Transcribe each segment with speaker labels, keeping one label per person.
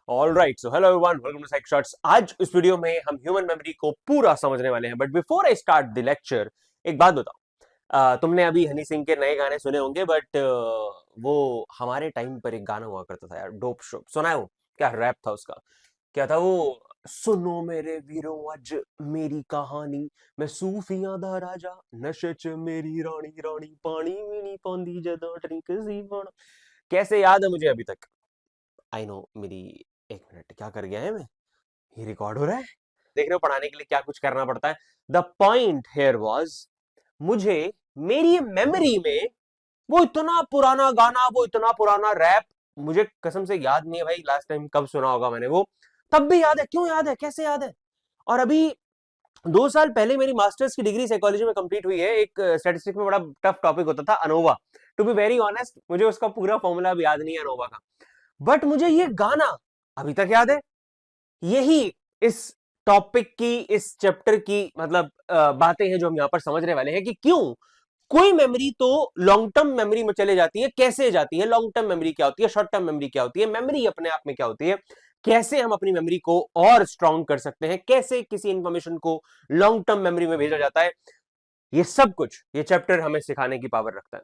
Speaker 1: Alright, so hello everyone, welcome to Psych Shots. आज इस video में हम ह्यूमन मेमोरी को पूरा समझने वाले हैं। But before I start the lecture, एक बात बताओ। तुमने अभी हनी सिंह के नए गाने सुने होंगे, बट वो हमारे टाइम पर एक गाना हुआ करता था यार, डोप शोप। सुना है वो? क्या रैप था उसका? क्या था वो? सुनो मेरे वीरों अज मेरी कहानी, मैं सूफियां दा राजा, नशे च मेरी रानी रानी, पानी भी नहीं पांदी जदा ड्रिंक सी पाना। कैसे याद है मुझे अभी तक। आई नो मेरी। एक मिनट, क्या कर गया है मैं? ये रिकॉर्ड हो रहा है। देख रहे हो, पढ़ाने के लिए क्या कुछ करना पड़ता है। द पॉइंट हेयर वॉज, मुझे मेरी मेमोरी में वो इतना पुराना गाना, वो इतना पुराना रैप, मुझे कसम से याद नहीं है भाई लास्ट टाइम कब सुना होगा मैंने वो। तब भी याद है, क्यों याद है, कैसे याद है? और अभी 2 साल पहले मेरी मास्टर्स की डिग्री साइकोलॉजी में कंप्लीट हुई है। एक स्टैटिस्टिक्स में बड़ा टफ टॉपिक होता था ANOVA. To be very honest, मुझे उसका पूरा फॉर्मूला अब याद नहीं है अनोवा का। बट मुझे ये गाना अभी तक याद है। यही इस टॉपिक की, इस चैप्टर की मतलब बातें हैं जो हम यहां पर समझने वाले हैं कि क्यों कोई मेमोरी तो लॉन्ग टर्म मेमोरी में चले जाती है, कैसे जाती है, लॉन्ग टर्म मेमोरी क्या होती है, शॉर्ट टर्म मेमोरी क्या होती है, मेमोरी अपने आप में क्या होती है, कैसे हम अपनी मेमोरी को और स्ट्रांग कर सकते हैं, कैसे किसी इंफॉर्मेशन को लॉन्ग टर्म मेमोरी में भेजा जाता है। ये सब कुछ ये चैप्टर हमें सिखाने की पावर रखता है।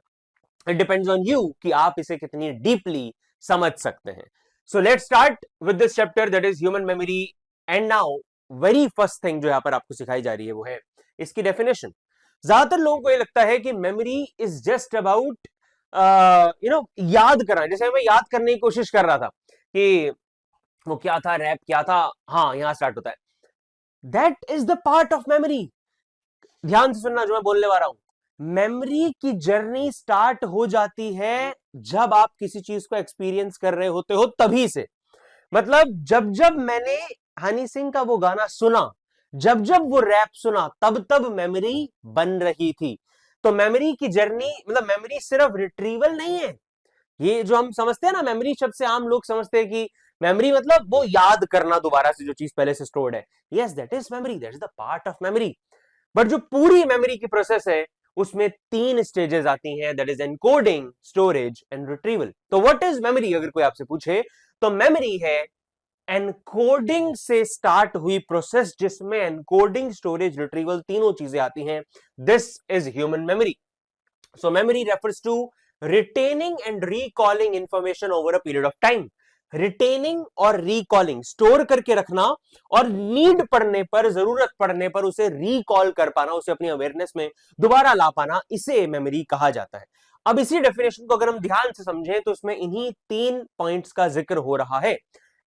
Speaker 1: इट डिपेंड्स ऑन यू कि आप इसे कितनी डीपली समझ सकते हैं। So let's start with this chapter, that is human memory. And now very first thing जो यहां पर आपको सिखाई जा रही है वो है इसकी डेफिनेशन। ज्यादातर लोगों को ये लगता है कि मेमोरी इज जस्ट अबाउट याद करना। जैसे मैं याद करने की कोशिश कर रहा था कि वो क्या था, रैप क्या था। हाँ, यहां स्टार्ट होता है। That is the part of memory. ध्यान से सुनना जो मैं बोलने वाला हूं। मेमोरी की जर्नी स्टार्ट हो जाती है जब आप किसी चीज को एक्सपीरियंस कर रहे होते हो, तभी से। मतलब जब जब मैंने हनी सिंह का वो गाना सुना, जब जब वो रैप सुना, तब तब मेमोरी बन रही थी। तो मेमोरी की जर्नी मतलब मेमोरी सिर्फ रिट्रीवल नहीं है। ये जो हम समझते हैं ना मेमोरी शब्द से, आम लोग समझते हैं कि मेमोरी मतलब वो याद करना दोबारा से जो चीज पहले से स्टोर्ड है। Yes, that is memory, that is the part of memory. But जो पूरी मेमोरी की प्रोसेस है उसमें 3 स्टेजेस आती हैं, that is encoding, storage and retrieval. तो व्हाट इज मेमोरी अगर कोई आपसे पूछे, तो मेमोरी है एनकोडिंग से स्टार्ट हुई प्रोसेस जिसमें एनकोडिंग, स्टोरेज, रिट्रीवल तीनों चीजें आती हैं। This is human memory. So memory refers to retaining and recalling information over a period of time. Retaining और रिकॉलिंग, स्टोर करके रखना, और नीड पड़ने पर, जरूरत पड़ने पर उसे रिकॉल कर पाना, उसे अपनी अवेयरनेस में दोबारा ला पाना, इसे मेमोरी कहा जाता है। अब इसी डेफिनेशन को अगर हम ध्यान से समझें तो इसमें इन्हीं 3 पॉइंट्स का जिक्र हो रहा है।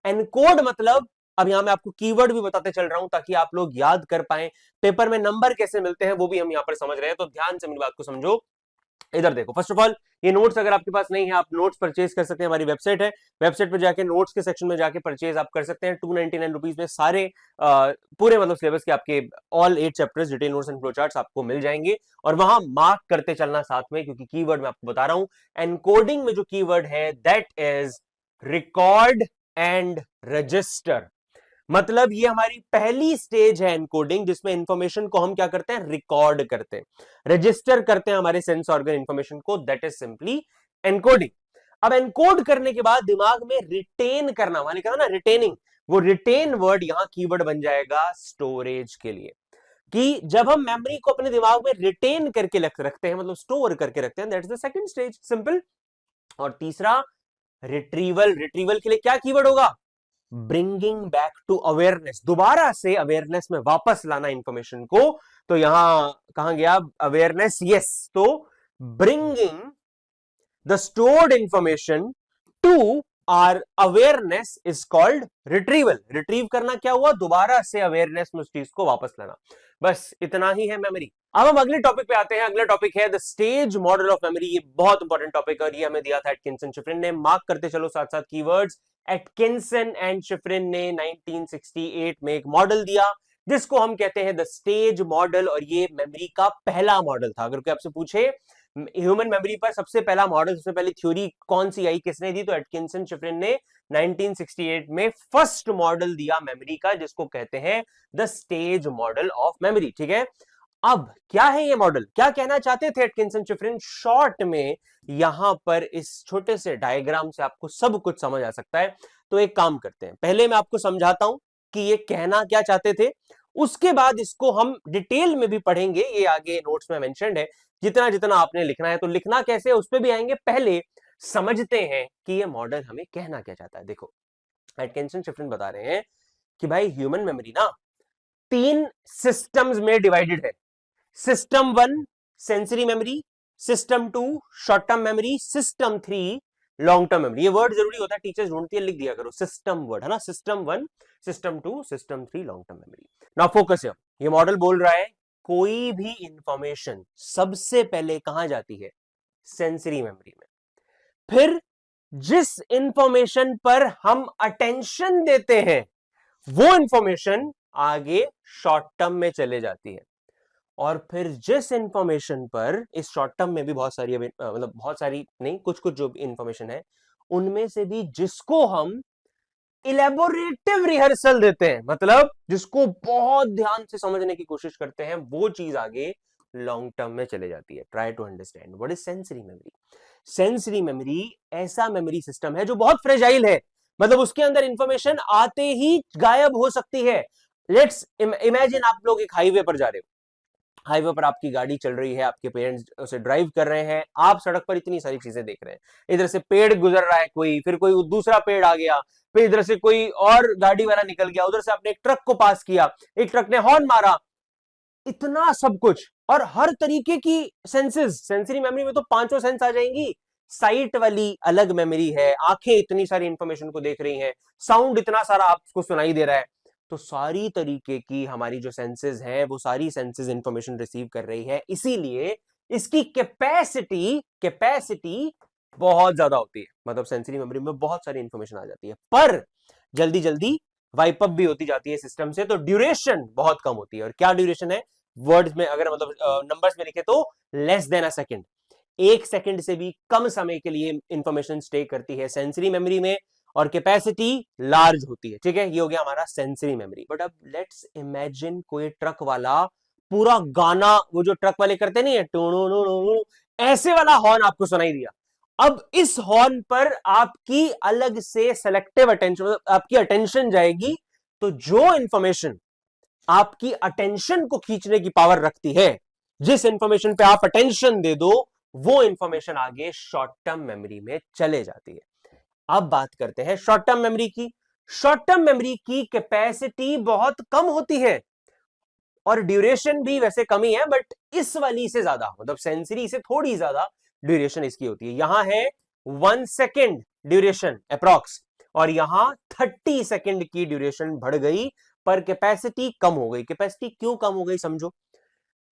Speaker 1: एनकोड मतलब, अब यहां मैं आपको कीवर्ड भी बताते चल रहा हूं ताकि आप लोग याद कर पाए। पेपर में नंबर कैसे मिलते हैं वो भी हम यहां पर समझ रहे हैं, तो ध्यान से मेरी बात को समझो। इधर देखो, फर्स्ट ऑफ ऑल ये नोट्स अगर आपके पास नहीं है, आप नोट्स परचेज कर सकते हैं। हमारी वेबसाइट है, वेबसाइट पर जाके नोट्स के सेक्शन में जाके परचेज आप कर सकते हैं। 299 रुपीज में सारे पूरे मतलब सिलेबस के आपके all 8 chapters, detail notes and flow charts आपको मिल जाएंगे। और वहां मार्क करते चलना साथ में, क्योंकि कीवर्ड मैं आपको बता रहा हूं। एनकोडिंग में जो कीवर्ड है that is record and register. मतलब ये हमारी पहली स्टेज है एनकोडिंग, जिसमें इंफॉर्मेशन को हम क्या करते हैं, रिकॉर्ड करते हैं, रजिस्टर करते हैं हमारे सेंस ऑर्गन इंफॉर्मेशन को। That is simply encoding. अब एनकोड करने के बाद दिमाग में रिटेन करना, मैंने कहा ना रिटेनिंग, वो रिटेन वर्ड यहां कीवर्ड बन जाएगा स्टोरेज के लिए। कि जब हम मेमोरी को अपने दिमाग में रिटेन करके रखते हैं, मतलब स्टोर करके रखते हैं, that is the second stage, simple. और तीसरा रिट्रीवल। रिट्रीवल के लिए क्या कीवर्ड होगा, ब्रिंगिंग बैक टू अवेयरनेस, दोबारा से अवेयरनेस में वापस लाना इंफॉर्मेशन को। तो यहां कहां गया अवेयरनेस, यस। तो bringing the stored information to our awareness is called retrieval. Retrieve करना क्या हुआ, दोबारा से अवेयरनेस में उस चीज को वापस लाना। बस इतना ही है मेमोरी। अब हम अगले टॉपिक पे आते हैं। अगला टॉपिक है the stage model of memory. ये बहुत इंपॉर्टेंट टॉपिक है और ये हमें दिया था एटकिंसन शिफ्रिन ने। मार्क करते चलो साथ साथ कीवर्ड्स। एटकिंसन एंड शिफ्रिन ने 1968 में एक मॉडल दिया जिसको हम कहते हैं द स्टेज मॉडल, और ये मेमोरी का पहला मॉडल था। अगर कोई आपसे पूछे ह्यूमन मेमोरी पर सबसे पहला मॉडल, सबसे पहली थ्योरी कौन सी आई, किसने दी, तो एटकिंसन शिफ्रिन ने 1968 में फर्स्ट मॉडल दिया मेमोरी का, जिसको कहते हैं the stage model of memory. ठीक है। अब क्या है ये मॉडल, क्या कहना चाहते थे एटकिंसन शिफरिन? शॉर्ट में यहां पर इस छोटे से डायग्राम से आपको सब कुछ समझ आ सकता है। तो एक काम करते हैं, पहले मैं आपको समझाता हूं कि ये कहना क्या चाहते थे, उसके बाद इसको हम डिटेल में भी पढ़ेंगे, ये आगे नोट्स में मेंशन्ड है। जितना जितना आपने लिखना है, तो लिखना कैसे है उस पर भी आएंगे। पहले समझते हैं कि ये मॉडल हमें कहना क्या चाहता है। देखो, एटकिंसन शिफरिन बता रहे हैं कि भाई ह्यूमन मेमोरी ना 3 सिस्टम्स में डिवाइडेड है। System 1 sensory memory, system 2 short term memory, system 3 long term memory. ये वर्ड जरूरी होता है, टीचर्स ढूंढती है, लिख दिया करो सिस्टम वर्ड, है ना। System 1, system 2, system 3 long term memory. Now focus here, ये मॉडल बोल रहा है कोई भी इंफॉर्मेशन सबसे पहले कहां जाती है? सेंसरी मेमोरी में। फिर जिस इंफॉर्मेशन पर हम अटेंशन देते हैं वो इंफॉर्मेशन आगे शॉर्ट टर्म में चले जाती है। और फिर जिस इंफॉर्मेशन पर, इस शॉर्ट टर्म में भी बहुत सारी मतलब बहुत सारी नहीं, कुछ कुछ जो इंफॉर्मेशन है उनमें से भी जिसको हम इलेबोरेटिव रिहर्सल देते हैं, मतलब जिसको बहुत ध्यान से समझने की कोशिश करते हैं, वो चीज आगे लॉन्ग टर्म में चले जाती है। Try to understand what is sensory memory. Sensory memory ऐसा मेमोरी सिस्टम है जो बहुत फ्रेजाइल है, मतलब उसके अंदर इंफॉर्मेशन आते ही गायब हो सकती है। लेट्स इमेजिन आप लोग एक हाईवे पर जा रहे हो, हाईवे पर आपकी गाड़ी चल रही है, आपके पेरेंट्स उसे ड्राइव कर रहे हैं, आप सड़क पर इतनी सारी चीजें देख रहे हैं। इधर से पेड़ गुजर रहा है कोई, फिर कोई दूसरा पेड़ आ गया, फिर इधर से कोई और गाड़ी वाला निकल गया, उधर से आपने एक ट्रक को पास किया, एक ट्रक ने हॉर्न मारा, इतना सब कुछ। और हर तरीके की सेंसेस, सेंसरी मेमोरी में तो 5 सेंस आ जाएंगी। साइट वाली अलग मेमोरी है, आंखें इतनी सारी इंफॉर्मेशन को देख रही हैं, साउंड इतना सारा आपको सुनाई दे रहा है। तो सारी तरीके की हमारी जो सेंसेस हैं, वो सारी सेंसेस इंफॉर्मेशन रिसीव कर रही है, इसीलिए इसकी कैपेसिटी कैपेसिटी बहुत ज्यादा होती है। मतलब सेंसरी मेमोरी में बहुत सारी इंफॉर्मेशन आ जाती है, पर जल्दी जल्दी वाइप अप भी होती जाती है सिस्टम से, तो ड्यूरेशन बहुत कम होती है। और क्या ड्यूरेशन है? वर्ड्स में अगर मतलब नंबर्स में लिखे तो less than a second, 1 second से भी कम समय के लिए इंफॉर्मेशन स्टे करती है सेंसरी मेमोरी में, और कैपेसिटी लार्ज होती है। ठीक है, ये हो गया हमारा सेंसरी मेमोरी। बट अब लेट्स इमेजिन कोई ट्रक वाला पूरा गाना, वो जो ट्रक वाले करते नहीं है टू, ऐसे वाला हॉर्न आपको सुनाई दिया। अब इस हॉर्न पर आपकी अलग से सेलेक्टिव अटेंशन, मतलब आपकी अटेंशन जाएगी, तो जो इंफॉर्मेशन आपकी अटेंशन को खींचने की पावर रखती है, जिस इंफॉर्मेशन पे आप अटेंशन दे दो, वो इंफॉर्मेशन आगे शॉर्ट टर्म मेमोरी में चले जाती है। अब बात करते हैं शॉर्ट टर्म मेमोरी की। शॉर्ट टर्म मेमोरी की कैपेसिटी बहुत कम होती है और ड्यूरेशन भी वैसे कम ही है, बट इस वाली से ज्यादा, मतलब सेंसरी से थोड़ी ज्यादा ड्यूरेशन इसकी होती है। यहां है 1 सेकेंड ड्यूरेशन अप्रॉक्स, और यहां 30 सेकेंड की ड्यूरेशन बढ़ गई, पर कैपेसिटी कम हो गई। कैपेसिटी क्यों कम हो गई समझो,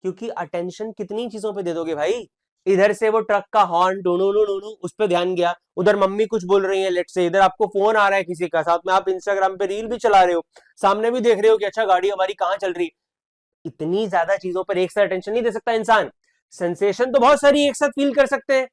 Speaker 1: क्योंकि अटेंशन कितनी चीजों पे दे दोगे भाई। इधर से वो ट्रक का हॉर्न टू उस पर ध्यान गया, उधर मम्मी कुछ बोल रही है लेट से, इधर आपको फोन आ रहा है किसी का, साथ में आप इंस्टाग्राम पे रील भी चला रहे हो, सामने भी देख रहे हो कि अच्छा गाड़ी हमारी कहां चल रही। इतनी ज्यादा चीजों पर एक साथ अटेंशन नहीं दे सकता इंसान। सेंसेशन तो बहुत सारी एक साथ फील कर सकते हैं,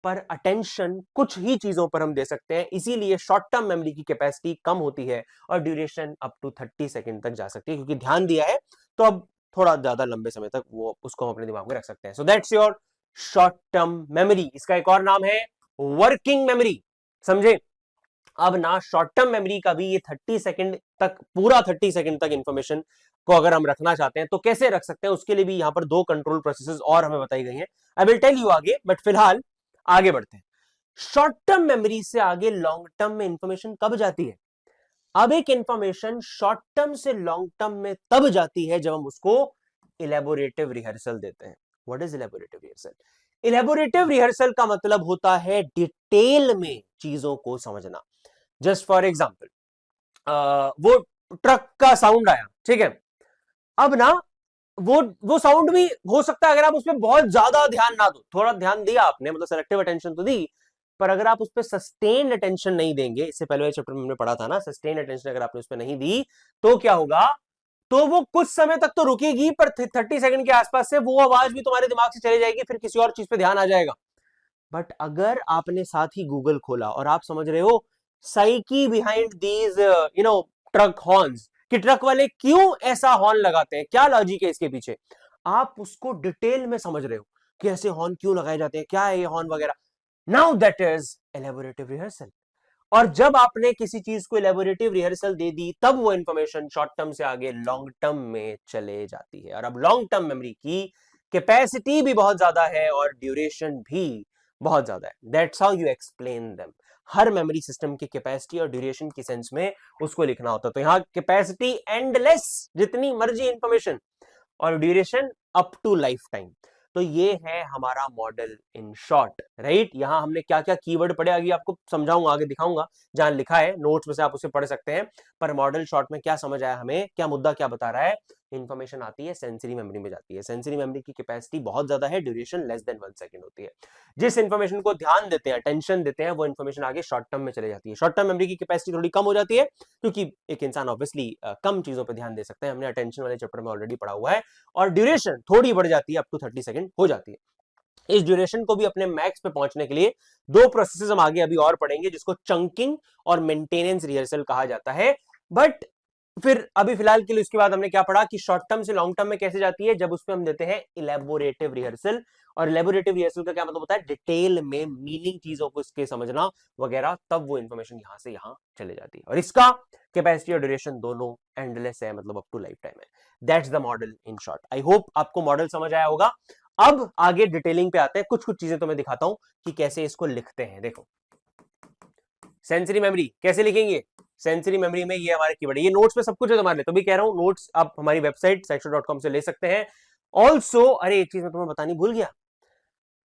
Speaker 1: पर अटेंशन कुछ ही चीजों पर हम दे सकते हैं। इसीलिए शॉर्ट टर्म मेमोरी की कैपेसिटी कम होती है और ड्यूरेशन अप टू 30 सेकेंड तक जा सकती है, क्योंकि ध्यान दिया है तो अब थोड़ा ज्यादा लंबे समय तक वो उसको हम अपने दिमाग में रख सकते हैं। So that's your short term memory. इसका एक और नाम है वर्किंग मेमोरी, समझे। अब ना शॉर्ट टर्म मेमोरी का भी ये 30 सेकेंड तक, पूरा 30 सेकेंड तक इंफॉर्मेशन को अगर हम रखना चाहते हैं तो कैसे रख सकते हैं, उसके लिए भी यहां पर 2 कंट्रोल प्रोसेसेस और हमें बताई गई हैं। आई विल टेल यू आगे, बट फिलहाल आगे बढ़ते हैं। शॉर्ट टर्म मेमोरी से आगे लॉन्ग टर्म में इंफॉर्मेशन कब जाती है? अब एक इंफॉर्मेशन शॉर्ट टर्म से लॉन्ग टर्म में तब जाती है जब हम उसको इलेबोरेटिव रिहर्सल देते हैं। What is elaborative rehearsal? Elaborative rehearsal का मतलब होता है डिटेल में चीजों को समझना। जस्ट फॉर एग्जाम्पल, वो ट्रक का साउंड आया, ठीक है। अब ना वो साउंड भी हो सकता है, अगर आप उसमें बहुत ज्यादा ध्यान ना दो, थोड़ा ध्यान दिया आपने, मतलब सेलेक्टिव अटेंशन तो दी, पर अगर आप उस पर सस्टेन्ड अटेंशन नहीं देंगे, इससे पहले चैप्टर में हमने पढ़ा था ना, सस्टेन्ड अटेंशन अगर आपने उस पर नहीं दी तो क्या होगा, तो वो कुछ समय तक तो रुकेगी, पर 30 सेकंड के आसपास से वो आवाज भी तुम्हारे दिमाग से चली जाएगी, फिर किसी और चीज पे ध्यान आ जाएगा। बट अगर आपने साथ ही गूगल खोला और आप समझ रहे हो psyche behind these truck horns, कि ट्रक वाले क्यों ऐसा हॉर्न लगाते हैं, क्या लॉजिक है इसके पीछे, आप उसको डिटेल में समझ रहे हो कि ऐसे हॉर्न क्यों लगाए जाते हैं, क्या है ये हॉर्न वगैरह। Now that is elaborative rehearsal. और जब आपने किसी चीज को एलेबोरेटिव रिहर्सल दे दी, तब वो इंफॉर्मेशन शॉर्ट टर्म से आगे लॉन्ग टर्म में चले जाती है। और अब लॉन्ग टर्म मेमोरी की कैपेसिटी भी बहुत ज्यादा है और ड्यूरेशन भी बहुत ज्यादा है। That's how you explain them. Her memory system की कैपेसिटी और ड्यूरेशन की सेंस में उसको लिखना होता है। तो यहां कैपेसिटी एंडलेस, जितनी मर्जी इंफॉर्मेशन, और duration up to lifetime. तो ये है हमारा मॉडल इन शॉर्ट, राइट। यहां हमने क्या क्या कीवर्ड पढ़े आगे आपको समझाऊंगा, आगे दिखाऊंगा, जहां लिखा है नोट्स में से आप उसे पढ़ सकते हैं। पर मॉडल शॉर्ट में क्या समझ आया हमें, क्या मुद्दा क्या बता रहा है। इंफॉर्मेशन आती है सेंसरी मेमोरी में जाती है, सेंसरी मेमोरी की कैपेसिटी बहुत ज्यादा है, ड्यूरेशन लेस देन 1 सेकंड होती है। जिस इंफॉर्मेशन को ध्यान देते हैं, अटेंशन देते हैं, वो इंफॉर्मेशन आगे शॉर्ट टर्म में चले जाती है। शॉर्ट टर्म मेमोरी की कैपेसिटी थोड़ी कम हो जाती है, क्योंकि एक इंसान ऑब्वियसली कम चीजों पर ध्यान दे सकते हैं, हमने अटेंशन वाले चैप्टर में ऑलरेडी पढ़ा हुआ है। और ड्यूरेशन थोड़ी बढ़ जाती है, अप टू 30 सेकंड हो जाती है। इस ड्यूरेशन को भी अपने मैक्स पे पहुंचने के लिए दो प्रोसेसेस हम आगे अभी और पढ़ेंगे, जिसको चंकिंग और मेंटेनेंस रिहर्सल कहा जाता है। बट फिर अभी फिलहाल के लिए उसके बाद हमने क्या पढ़ा कि शॉर्ट टर्म से लॉन्ग टर्म में कैसे जाती है, जब उसमें हम देते हैं इलेबोरेटिव रिहर्सल। और इलेबोरेटिव रिहर्सल का क्या मतलब होता है, डिटेल में मीनिंग चीजों को इसके समझना वगैरह, तब वो इंफॉर्मेशन यहां से यहां चले जाती है। और इसका कैपेसिटी और ड्यूरेशन दोनों एंडलेस है, मतलब अप टू लाइफ टाइम है। That's the model in short. I hope आपको मॉडल समझ आया होगा। अब आगे डिटेलिंग पे आते हैं, कुछ कुछ चीजें तो मैं दिखाता हूं कि कैसे इसको लिखते हैं। देखो, सेंसरी मेमोरी कैसे लिखेंगे। सेंसरी मेमोरी में ये हमारे कीवर्ड है, ये नोट्स में सब कुछ है तुम्हारे लिए, तो भी कह रहा हूं नोट्स आप हमारी वेबसाइट sexo.com से ले सकते हैं। ऑल्सो, अरे एक चीज मैं तुम्हें बतानी भूल गया,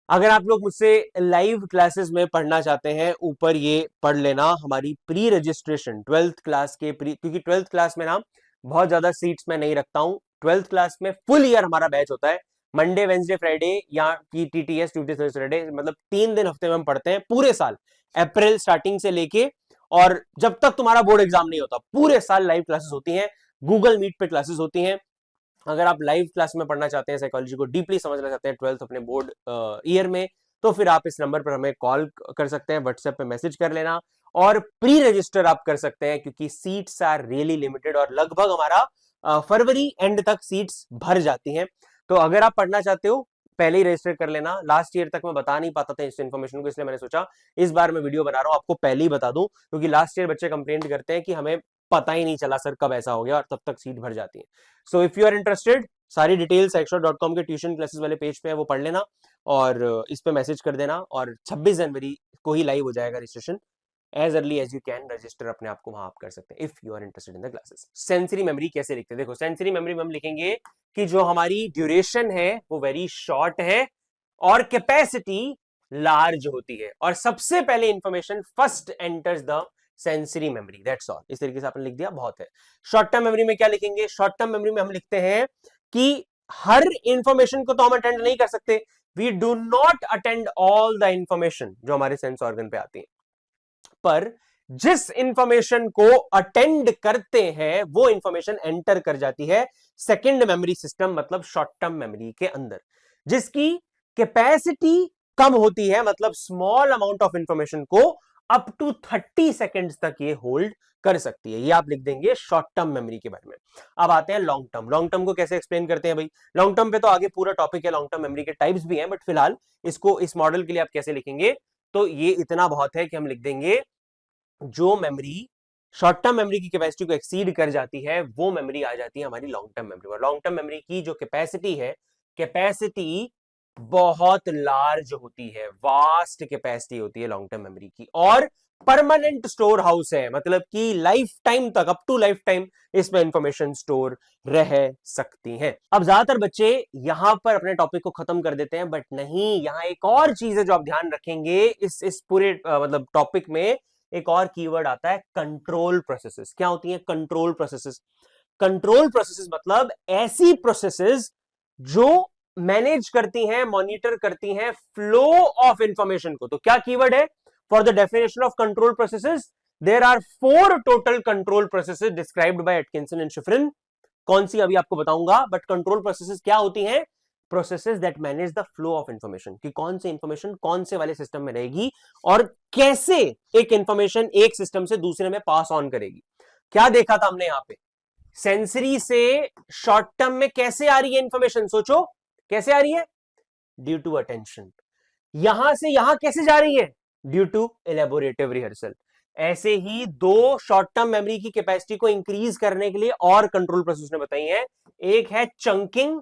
Speaker 1: अगर आप लोग मुझसे लाइव क्लासेस में पढ़ना चाहते हैं, ऊपर ये पढ़ लेना, हमारी प्री रजिस्ट्रेशन 12th क्लास के प्री, क्योंकि 12th क्लास में ना बहुत ज्यादा सीट्स में नहीं रखता हूं। 12th क्लास में फुल ईयर हमारा बैच होता है, मंडे वेंसडे फ्राइडे या की टीटीएस ट्यूसडे थर्सडे, मतलब 3 दिन हफ्ते में हम पढ़ते हैं पूरे साल, अप्रैल स्टार्टिंग से लेके, और जब तक तुम्हारा बोर्ड एग्जाम नहीं होता पूरे साल लाइव क्लासेस होती हैं, गूगल मीट पे क्लासेस होती हैं। अगर आप लाइव क्लास में पढ़ना चाहते हैं, साइकोलॉजी को डीपली समझना चाहते हैं 12th अपने बोर्ड ईयर में, तो फिर आप इस नंबर पर हमें कॉल कर सकते हैं, व्हाट्सएप पे मैसेज कर लेना, और प्री रजिस्टर आप कर सकते हैं, क्योंकि सीट्स आर रियली लिमिटेड और लगभग हमारा फरवरी एंड तक सीट्स भर जाती हैं। तो अगर आप पढ़ना चाहते हो, पहले ही रजिस्टर कर लेना। लास्ट ईयर तक मैं बता नहीं पाता था इस इन्फॉर्मेशन को, इसलिए मैंने सोचा इस बार मैं वीडियो बना रहा हूं, आपको पहले ही बता दूं, क्योंकि लास्ट ईयर बच्चे कंप्लेंट करते हैं कि हमें पता ही नहीं चला सर कब ऐसा हो गया, और तब तक सीट भर जाती है। So if you are interested, सारी डिटेल्स sexo.com के ट्यूशन क्लासेस वाले पेज पे है, वो पढ़ लेना और इस पे मैसेज कर देना, और 26 जनवरी को ही लाइव हो जाएगा registration. As early as you can register अपने आप को वहां आप कर सकते हैं, if you are interested in the classes. Sensory memory कैसे लिखते हैं, देखो सेंसरी मेमोरी में हम लिखेंगे कि जो हमारी ड्यूरेशन है वो वेरी शॉर्ट है और कैपेसिटी लार्ज होती है, और सबसे पहले information first enters the sensory memory, that's all. इस तरीके से आपने लिख दिया, बहुत है। शॉर्ट टर्म मेमोरी में क्या लिखेंगे, शॉर्ट टर्म मेमोरी में हम लिखते हैं कि हर इंफॉर्मेशन को तो हम अटेंड नहीं कर सकते, we do not attend all the information जो हमारे सेंस ऑर्गन पे आती है, पर जिस इंफॉर्मेशन को अटेंड करते हैं वो इंफॉर्मेशन एंटर कर जाती है सेकंड मेमोरी सिस्टम, मतलब शॉर्ट टर्म मेमोरी के अंदर, जिसकी कैपेसिटी कम होती है, मतलब स्मॉल अमाउंट ऑफ इंफॉर्मेशन को अप टू 30 सेकेंड्स तक ये होल्ड कर सकती है। ये आप लिख देंगे शॉर्ट टर्म मेमोरी के बारे में। अब आते हैं लॉन्ग टर्म। लॉन्ग टर्म को कैसे एक्सप्लेन करते हैं भाई, लॉन्ग टर्म पे तो आगे पूरा टॉपिक है, लॉन्ग टर्म मेमोरी के टाइप्स भी हैं, बट फिलहाल इसको इस मॉडल के लिए आप कैसे लिखेंगे, तो ये इतना बहुत है कि हम लिख देंगे जो मेमोरी शॉर्ट टर्म मेमोरी की कैपेसिटी को एक्सीड कर जाती है वो मेमोरी आ जाती है हमारी लॉन्ग टर्म मेमोरी। और लॉन्ग टर्म मेमोरी की जो कैपेसिटी है, कैपेसिटी बहुत लार्ज होती है, वास्ट कैपेसिटी होती है लॉन्ग टर्म मेमोरी की, और परमानेंट स्टोर हाउस है, मतलब कि लाइफ टाइम तक, अप टू लाइफ टाइम इसमें इंफॉर्मेशन स्टोर रह सकती है। अब ज्यादातर बच्चे यहां पर अपने टॉपिक को खत्म कर देते हैं, बट नहीं, यहां एक और चीज है जो आप ध्यान रखेंगे इस पूरे मतलब टॉपिक में। एक और कीवर्ड आता है कंट्रोल प्रोसेसेस। क्या होती है कंट्रोल प्रोसेसेस? कंट्रोल प्रोसेसेस मतलब ऐसी प्रोसेसेस जो मैनेज करती हैं, मॉनिटर करती हैं फ्लो ऑफ इंफॉर्मेशन को। तो क्या कीवर्ड है for the definition of control processes? There are 4 total control processes described by Atkinson and Shiffrin. कौन सी अभी आपको बताऊंगा, बट कंट्रोल प्रोसेसेस क्या होती हैं? Processes that manage the flow of information, कि कौन सी इंफॉर्मेशन कौन से वाले सिस्टम में रहेगी और कैसे एक इंफॉर्मेशन एक सिस्टम से दूसरे में पास ऑन करेगी। क्या देखा था हमने यहां पे, सेंसरी से शॉर्ट टर्म में कैसे आ रही है इंफॉर्मेशन, सोचो कैसे आ रही है, ड्यू टू अटेंशन। यहां से यहां कैसे जा रही है, ड्यू टू इलेबोरेटिव रिहर्सल। ऐसे ही दो शॉर्ट टर्म मेमोरी की कैपेसिटी को इंक्रीज करने के लिए और कंट्रोल प्रोसेस ने बताई है। एक है चंकिंग,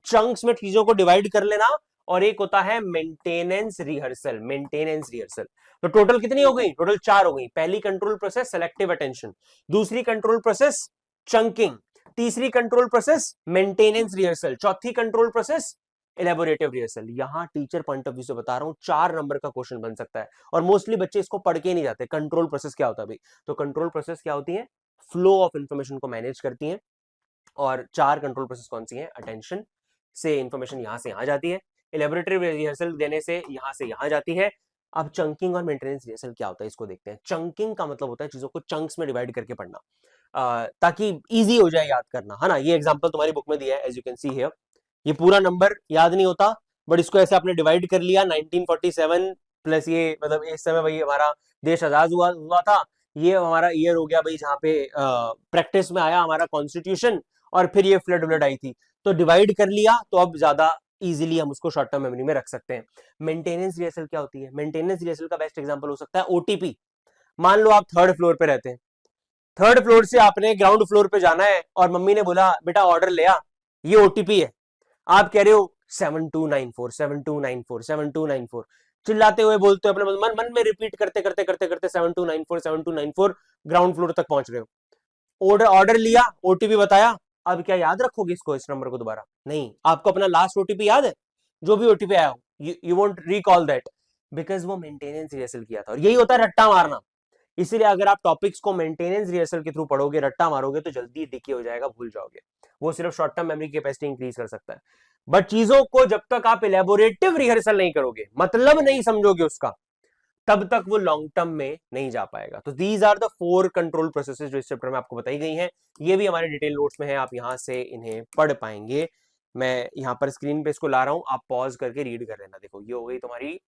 Speaker 1: चंक्स में चीजों को डिवाइड कर लेना, और एक होता है मेंटेनेंस रिहर्सल, मेंटेनेंस रिहर्सल। तो टोटल कितनी हो गई, टोटल 4 हो गई। पहली कंट्रोल प्रोसेस सेलेक्टिव अटेंशन, दूसरी कंट्रोल प्रोसेस चंकिंग, तीसरी कंट्रोल प्रोसेस मेंटेनेंस रिहर्सल, चौथी कंट्रोल प्रोसेस इलेबोरेटिव रिहर्सल। यहां टीचर पॉइंट ऑफ व्यू से बता रहा हूं 4 नंबर का क्वेश्चन बन सकता है, और मोस्टली बच्चे इसको पढ़ के नहीं जाते। कंट्रोल प्रोसेस क्या होता है भाई, तो कंट्रोल प्रोसेस क्या होती है, फ्लो ऑफ इंफॉर्मेशन को मैनेज करती है। और 4 कंट्रोल प्रोसेस कौन सी हैं, अटेंशन से इंफॉर्मेशन यहां से यहां जाती है, इलेबोरेटरी रिहर्सल देने से यहां से यहां जाती है। अब चंकिंग और मेंटेनेंस रिहर्सल क्या होता है, इसको देखते हैं। चंकिंग का मतलब होता है चीजों को चंक्स में डिवाइड करके पढ़ना, ताकि इजी हो जाए याद करना, है ना। ये एग्जांपल तुम्हारी बुक में दिया है, as you can see here. ये पूरा नंबर याद नहीं होता, बट इसको ऐसे आपने डिवाइड कर लिया। 1947 प्लस ये, मतलब इस समय भाई हमारा देश आजाद हुआ था। ये हमारा ईयर हो गया भाई जहाँ पे प्रैक्टिस में आया हमारा कॉन्स्टिट्यूशन, और फिर ये फ्लड व्लड आई थी, तो डिवाइड कर लिया, तो अब ज्यादा इजीली हम उसको शॉर्ट टर्म मेमोरी में रख सकते हैं। मेंटेनेंस रिहर्सल क्या होती है, मेंटेनेंस रिहर्सल का बेस्ट एग्जांपल हो सकता है ओटीपी। मान लो आप 3rd फ्लोर पे रहते हैं, 3rd फ्लोर से आपने ग्राउंड फ्लोर पे जाना है, और मम्मी ने बोला बेटा ऑर्डर ले आ, ये ओटीपी है। आप कह रहे हो 7294 7294 7294, चिल्लाते हुए बोलते हो, अपने मन मन में रिपीट करते करते करते करते 7294 7294, ग्राउंड फ्लोर तक पहुंच रहे हो। ऑर्डर लिया, ओटीपी बताया, अब क्या याद रखोगे इसको, इस नंबर को दोबारा नहीं। आपको अपना लास्ट ओटीपी याद है, जो भी ओटीपी आया हो, you won't recall that, because वो मेंटेनेंस रिहर्सल किया था। और यही होता है रट्टा मारना। इसीलिए अगर आप टॉपिक्स को मेंटेनेंस रिहर्सल के थ्रू पढ़ोगे, रट्टा मारोगे, तो जल्दी डिके हो जाएगा, भूल जाओगे। वो सिर्फ short term memory capacity increase कर सकता है, बट चीजों को जब तक आप इलेबोरेटिव रिहर्सल नहीं करोगे, मतलब नहीं समझोगे उसका, तब तक वो लॉन्ग टर्म में नहीं जा पाएगा। तो these are the 4 control processes जो इस चैप्टर में आपको बताई गई हैं। ये भी हमारे डिटेल नोट्स में है, आप यहां से इन्हें पढ़ पाएंगे। मैं यहां पर स्क्रीन पे इसको ला रहा हूं, आप पॉज करके रीड कर लेना। देखो ये हो गई तुम्हारी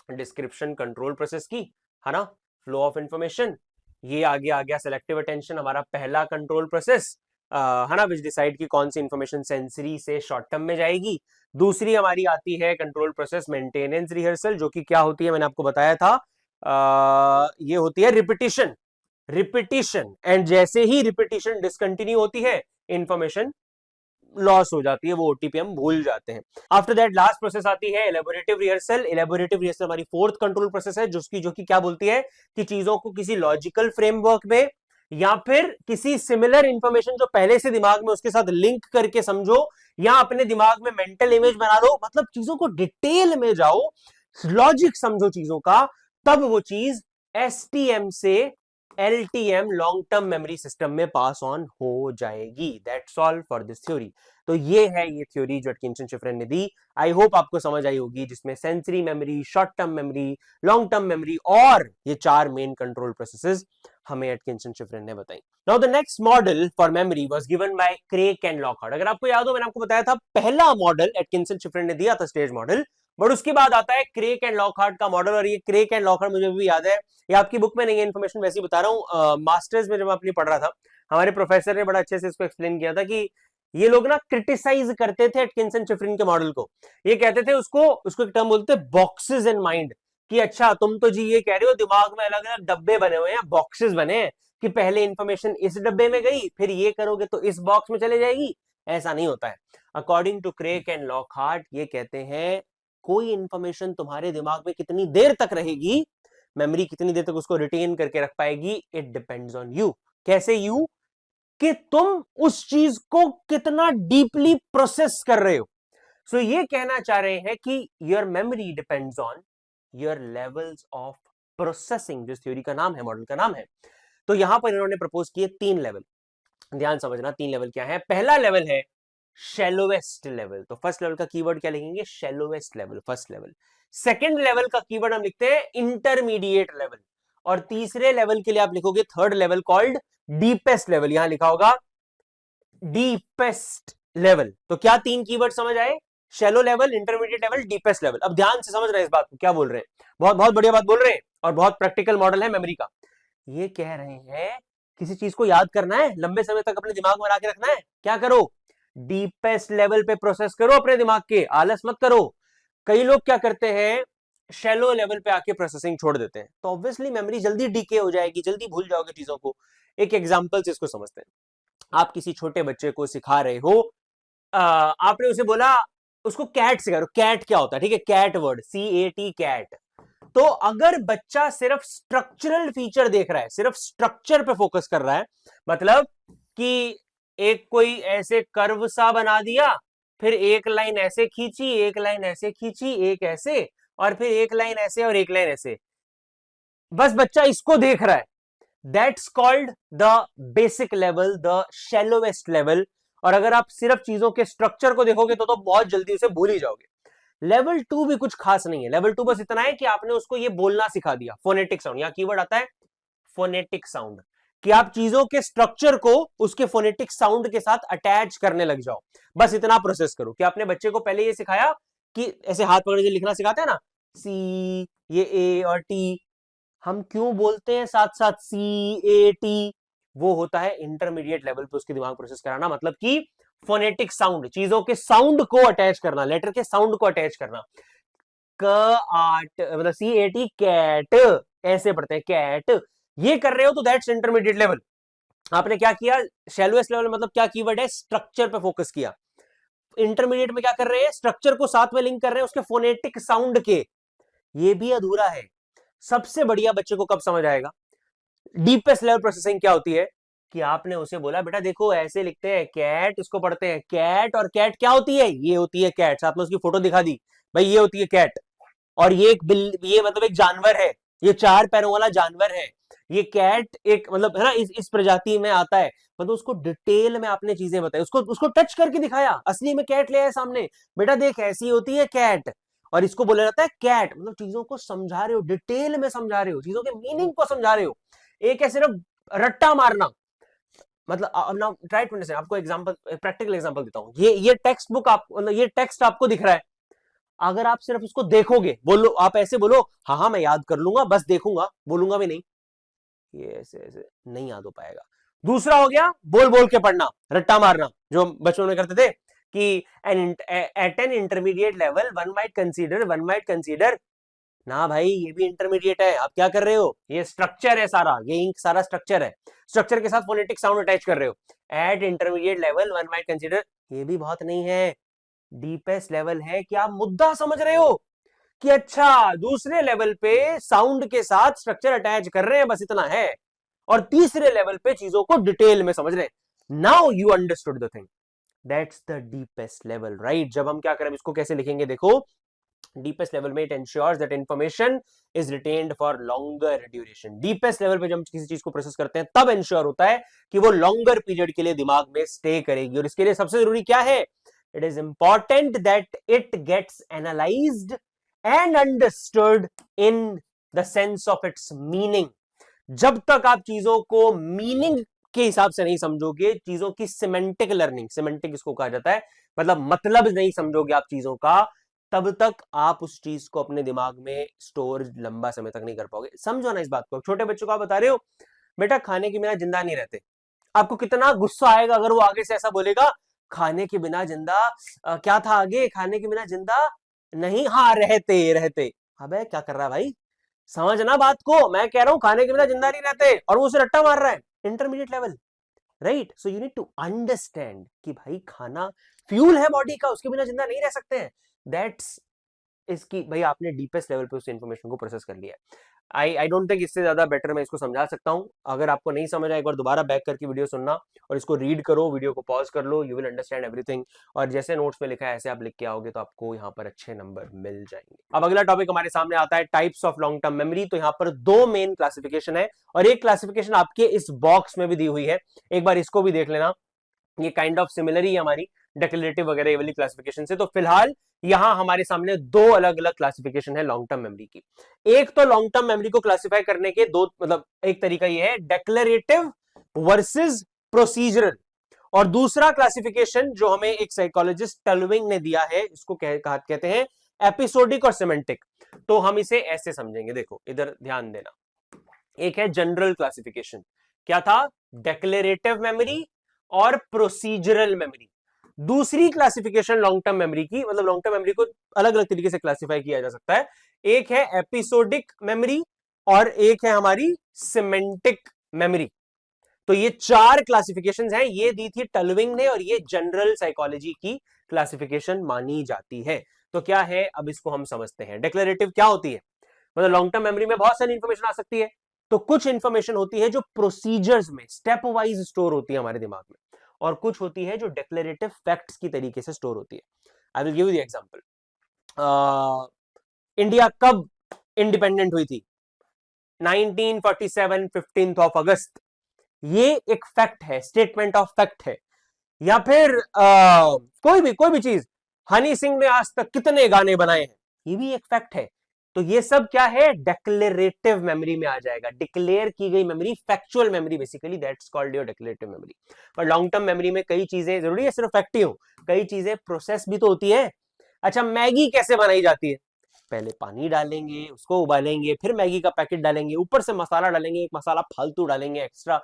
Speaker 1: डिस्क्रिप्शन कंट्रोल प्रोसेस की, है ना, फ्लो ऑफ इंफॉर्मेशन। ये आगे आ गया सेलेक्टिव अटेंशन, हमारा पहला कंट्रोल प्रोसेस, है ना, विच डिसाइड की कौन सी इंफॉर्मेशन सेंसरी से शॉर्ट टर्म में जाएगी। दूसरी हमारी आती है कंट्रोल प्रोसेस मेंटेनेंस रिहर्सल, जो कि क्या होती है मैंने आपको बताया था, ये होती है रिपीटिशन, रिपीटिशन, एंड जैसे ही रिपीटिशन डिसकंटिन्यू होती है, इंफॉर्मेशन लॉस हो जाती है, वो ओटीपी हम भूल जाते हैं। आफ्टर दैट लास्ट प्रोसेस आती है इलेबोरेटिव रिहर्सल। इलेबोरेटिव रिहर्सल हमारी 4th कंट्रोल प्रोसेस है, जो कि क्या बोलती है कि चीजों को किसी लॉजिकल फ्रेमवर्क में, या फिर किसी सिमिलर इंफॉर्मेशन जो पहले से दिमाग में उसके साथ लिंक करके समझो, या अपने दिमाग में मेंटल इमेज बना लो, मतलब चीजों को डिटेल में जाओ, लॉजिक समझो चीजों का, तब वो चीज एसटीएम से LTM long term memory system में पास ऑन हो जाएगी। That's all for this theory. तो ये है ये थ्योरी जो एटकिंसन शिफ्रिन ने दी। आई होप आपको समझ आई होगी, जिसमें sensory memory, short term memory, long term memory, और ये 4 मेन कंट्रोल प्रोसेसेस हमें एटकिंसन शिफ्रिन ने बताई। Now the next model for memory was given by crack and Lockhart. अगर आपको याद हो, मैंने आपको बताया था पहला मॉडल एटकिंसन शिफ्रिन ने दिया था, स्टेज मॉडल, बट उसके बाद आता है क्रेक एंड लॉकहार्ट का मॉडल। और ये क्रेक एंड लॉकहार्ट मुझे भी याद है, ये आपकी बुक में नहीं है इन्फॉर्मेशन, वैसे ही बता रहा हूँ। मास्टर्स में जब मैं अपनी पढ़ रहा था, हमारे प्रोफेसर ने बड़ा अच्छे से इसको एक्सप्लेन किया था कि ये लोग ना क्रिटिसाइज करते थे एटकिंसन शिफ्रिन के मॉडल को। ये कहते थे उसको एक टर्म बोलते बॉक्सेस इन माइंड, कि अच्छा तुम तो जी ये कह रहे हो दिमाग में अलग अलग डब्बे बने हुए हैं, बॉक्सेस बने हैं, कि पहले इंफॉर्मेशन इस डब्बे में गई, फिर ये करोगे तो इस बॉक्स में चले जाएगी। ऐसा नहीं होता है। According to Craik and Lockhart, ये कहते हैं कोई इंफॉर्मेशन तुम्हारे दिमाग में कितनी देर तक रहेगी, मेमोरी कितनी देर तक उसको रिटेन करके रख पाएगी, इट डिपेंड्स ऑन यू। कैसे यू, कि तुम उस चीज को कितना डीपली प्रोसेस कर रहे हो। सो ये कहना चाह रहे हैं कि your memory depends on your levels of processing, जिस थ्योरी का नाम है, मॉडल का नाम है। तो यहां पर इन्होंने प्रपोज किए 3 लेवल, ध्यान समझना 3 लेवल क्या है। पहला लेवल है शैलोवेस्ट लेवल। तो फर्स्ट लेवल का कीवर्ड क्या लिखेंगे, shallowest level, first level. Second level का कीवर्ड हम लिखते हैं इंटरमीडिएट लेवल, और तीसरे लेवल के लिए आप लिखोगे third level called deepest level. यहां लिखा होगा डीपेस्ट लेवल। तो क्या 3 कीवर्ड समझ आए, shallow level, intermediate level, deepest level. अब ध्यान से समझ रहे हैं इस बात को, क्या बोल रहे हैं, बहुत बहुत बढ़िया बात बोल रहे हैं, और बहुत प्रैक्टिकल मॉडल है मेमोरी का। ये कह रहे हैं किसी चीज को याद करना है, लंबे समय तक अपने दिमाग में बना के रखना है, क्या करो, डीपेस्ट लेवल पे प्रोसेस करो अपने दिमाग के, आलस मत करो। कई लोग क्या करते हैं, शैलो लेवल पे आके प्रोसेसिंग छोड़ देते हैं, तो ऑब्वियसली मेमोरी जल्दी डीके हो जाएगी, जल्दी भूल जाओगे चीजों को। एक एग्जांपल से इसको समझते हैं। आप किसी छोटे बच्चे को सिखा रहे हो, आपने उसे बोला, उसको कैट सिखा रहे हो, कैट क्या होता है, ठीक है, कैट वर्ड, CAT, कैट। तो अगर बच्चा सिर्फ स्ट्रक्चरल फीचर देख रहा है, सिर्फ स्ट्रक्चर पे फोकस कर रहा है, मतलब कि एक कोई ऐसे कर्व सा बना दिया, फिर एक लाइन ऐसे खींची, एक लाइन ऐसे खींची, एक ऐसे, और फिर एक लाइन ऐसे और एक लाइन ऐसे, बस बच्चा इसको देख रहा है, that's called the basic level, the shallowest level. और अगर आप सिर्फ चीजों के स्ट्रक्चर को देखोगे तो बहुत जल्दी उसे भूल ही जाओगे। लेवल 2 भी कुछ खास नहीं है, लेवल 2 बस इतना है कि आपने उसको ये बोलना सिखा दिया, फोनेटिक साउंड, यहां कीवर्ड आता है फोनेटिक साउंड, कि आप चीजों के स्ट्रक्चर को उसके फोनेटिक साउंड के साथ अटैच करने लग जाओ। बस इतना प्रोसेस करो कि आपने बच्चे को पहले ये सिखाया कि ऐसे हाथ पकड़ के लिखना सिखाते हैं ना, सी, ये ए और टी, हम क्यों बोलते हैं साथ साथ CAT, वो होता है इंटरमीडिएट लेवल पे उसके दिमाग प्रोसेस कराना, मतलब कि फोनेटिक साउंड, चीजों के साउंड को अटैच करना, लेटर के साउंड को अटैच करना। क आट मतलब CAT, कैट, ऐसे पढ़ते हैं कैट, ये कर रहे हो तो दैट्स इंटरमीडिएट लेवल। आपने क्या किया, शैलोएस्ट लेवल, मतलब क्या कीवर्ड है, स्ट्रक्चर पे फोकस किया। इंटरमीडिएट में क्या कर रहे हैं, स्ट्रक्चर को साथ में लिंक कर रहे हैं उसके फोनेटिक साउंड के, ये भी अधूरा है। सबसे बढ़िया बच्चे को कब समझ आएगा, डीपेस्ट लेवल प्रोसेसिंग क्या होती है, कि आपने उसे बोला बेटा देखो ऐसे लिखते हैं कैट, इसको पढ़ते हैं कैट, और कैट क्या होती है, ये होती है कैट, साथ में उसकी फोटो दिखा दी, भाई ये होती है कैट, और ये एक ये मतलब एक जानवर है, ये 4 पैरों वाला जानवर है, ये कैट एक मतलब है ना, इस प्रजाति में आता है, मतलब उसको डिटेल में आपने चीजें बताई, उसको उसको टच करके दिखाया, असली में कैट ले आया सामने, बेटा देख ऐसी होती है कैट, और इसको बोला जाता है कैट, मतलब चीजों को समझा रहे हो, डिटेल में समझा रहे हो, चीजों के मीनिंग को समझा रहे हो। एक है सिर्फ रट्टा मारना, मतलब नाउ ट्राई टू अंडरस्टैंड, आपको एग्जांपल, प्रैक्टिकल एग्जांपल देता हूं, ये टेक्स्ट बुक आप मतलब ये टेक्स्ट आपको दिख रहा है, अगर आप सिर्फ उसको देखोगे, बोलो आप ऐसे बोलो, हाँ हाँ मैं याद कर लूंगा, बस देखूंगा, बोलूंगा भी नहीं, ये ऐसे ऐसे नहीं याद हो पाएगा। दूसरा हो गया बोल बोल के पढ़ना, रट्टा मारना, जो बचपन में करते थे कि at an intermediate level one might consider, ना भाई ये भी इंटरमीडिएट है, आप क्या कर रहे हो, ये स्ट्रक्चर है सारा, ये सारा स्ट्रक्चर है, स्ट्रक्चर के साथ फोनेटिक साउंड अटैच कर रहे हो। Eight intermediate level one might consider, ये भी बहुत नहीं है, डीपेस्ट लेवल है कि आप मुद्दा समझ रहे हो, कि अच्छा दूसरे लेवल पे साउंड के साथ स्ट्रक्चर अटैच कर रहे हैं, बस इतना है, और तीसरे लेवल पे चीजों को डिटेल में समझ रहे हैं। Now you understood the thing, that's the deepest level, right. जब हम क्या करें, इसको कैसे लिखेंगे, देखो डीपेस्ट लेवल में it ensures that information is retained for longer duration. Deepest level पे जब हम किसी चीज को प्रोसेस करते हैं तब एंश्योर होता है कि वो लॉन्गर पीरियड के लिए दिमाग में स्टे करेगी, और इसके लिए सबसे जरूरी क्या है, it is important that it gets analysed and understood in the sense of its meaning. जब तक आप चीजों को मीनिंग के हिसाब से नहीं समझोगे, चीजों की सिमेंटिक लर्निंग, सिमेंटिक इसको कहा जाता है, मतलब नहीं समझोगे आप चीजों का, तब तक आप उस चीज को अपने दिमाग में स्टोर लंबा समय तक नहीं कर पाओगे। समझो ना इस बात को, छोटे बच्चों को आप बता रहे हो बेटा खाने के बिना जिंदा नहीं रहते, आपको कितना गुस्सा आएगा अगर वो आगे से ऐसा बोलेगा, खाने के बिना जिंदा क्या था आगे, खाने के बिना जिंदा नहीं, हाँ रहते रहते, अबे क्या कर रहा है भाई, समझना बात को, मैं कह रहा हूं खाने के बिना जिंदा नहीं रहते, और वो उसे रट्टा मार रहा है, intermediate level, right. So you need to understand कि भाई खाना फ्यूल है बॉडी का, उसके बिना जिंदा नहीं रह सकते हैं, दैट्स इसकी, भाई आपने डीपेस्ट लेवल पे उस इन्फॉर्मेशन को प्रोसेस कर लिया है। आई डोंट थिंक इससे ज्यादा बेटर मैं इसको समझा सकता हूं। अगर आपको नहीं समझ आए, एक बार दोबारा बैक करके वीडियो सुनना और इसको रीड करो, वीडियो को पॉज कर लो, यू विल अंडरस्टैंड एवरीथिंग, और जैसे नोट्स में लिखा है ऐसे आप लिख के आओगे तो आपको यहाँ पर अच्छे नंबर मिल जाएंगे। अब अगला टॉपिक हमारे सामने आता है types of long term memory. तो यहाँ पर 2 मेन क्लासिफिकेशन है, और एक क्लासिफिकेशन आपके इस बॉक्स में भी दी हुई है, एक बार इसको भी देख लेना, ये काइंड ऑफ सिमिलर ही हमारी डेक्लेरेटिव वगैरह ये वाली क्लासिफिकेशन से। तो फिलहाल यहां हमारे सामने 2 अलग अलग क्लासिफिकेशन है लॉन्ग टर्म मेमोरी की। एक तो लॉन्ग टर्म मेमोरी को क्लासिफाई करने के 2 मतलब एक तरीका ये है डेक्लेरेटिव वर्सेस प्रोसीजरल, और दूसरा क्लासिफिकेशन जो हमें एक साइकोलॉजिस्ट टलविंग ने दिया है, इसको कहते हैं एपिसोडिक और सिमेंटिक। तो हम इसे ऐसे समझेंगे, देखो इधर ध्यान देना, एक है जनरल क्लासिफिकेशन, क्या था? डिक्लेरेटिव मेमोरी और प्रोसीजरल मेमोरी। दूसरी क्लासिफिकेशन लॉन्ग टर्म मेमोरी की, मतलब लॉन्ग टर्म मेमोरी को अलग अलग तरीके से क्लासिफाई किया जा सकता है। एक है एपिसोडिक मेमोरी और एक है हमारी सिमेंटिक मेमोरी। तो ये चार क्लासिफिकेशंस हैं, ये दी थी टलविंग ने और ये जनरल साइकोलॉजी की क्लासिफिकेशन मानी जाती है। तो क्या है, अब इसको हम समझते हैं। डिक्लेरेटिव क्या होती है? मतलब लॉन्ग टर्म मेमोरी में बहुत सारी इंफॉर्मेशन आ सकती है, तो कुछ इंफॉर्मेशन होती है जो प्रोसीजर्स में स्टेप वाइज स्टोर होती है हमारे दिमाग में, और कुछ होती है जो डिक्लेरेटिव फैक्ट्स की तरीके से स्टोर होती है। I will give you the example. India कब इंडिपेंडेंट हुई थी? 1947, 15th ऑफ अगस्त। ये एक फैक्ट है, स्टेटमेंट ऑफ फैक्ट है। या फिर कोई भी चीज, हनी सिंह ने आज तक कितने गाने बनाए हैं, ये भी एक फैक्ट है। तो ये सब क्या है? डिक्लेरेटिव मेमोरी में आ जाएगा। डिक्लेयर की गई memory, factual memory basically, that's called your declarative memory. पर लॉन्ग टर्म मेमोरी में कई चीजें, जरूरी है सिर्फ फैक्ट ही हो, कई चीजें प्रोसेस भी तो होती है। अच्छा, मैगी कैसे बनाई जाती है? पहले पानी डालेंगे, उसको उबालेंगे, फिर मैगी का पैकेट डालेंगे, ऊपर से मसाला डालेंगे, एक मसाला फालतू डालेंगे एक्स्ट्रा,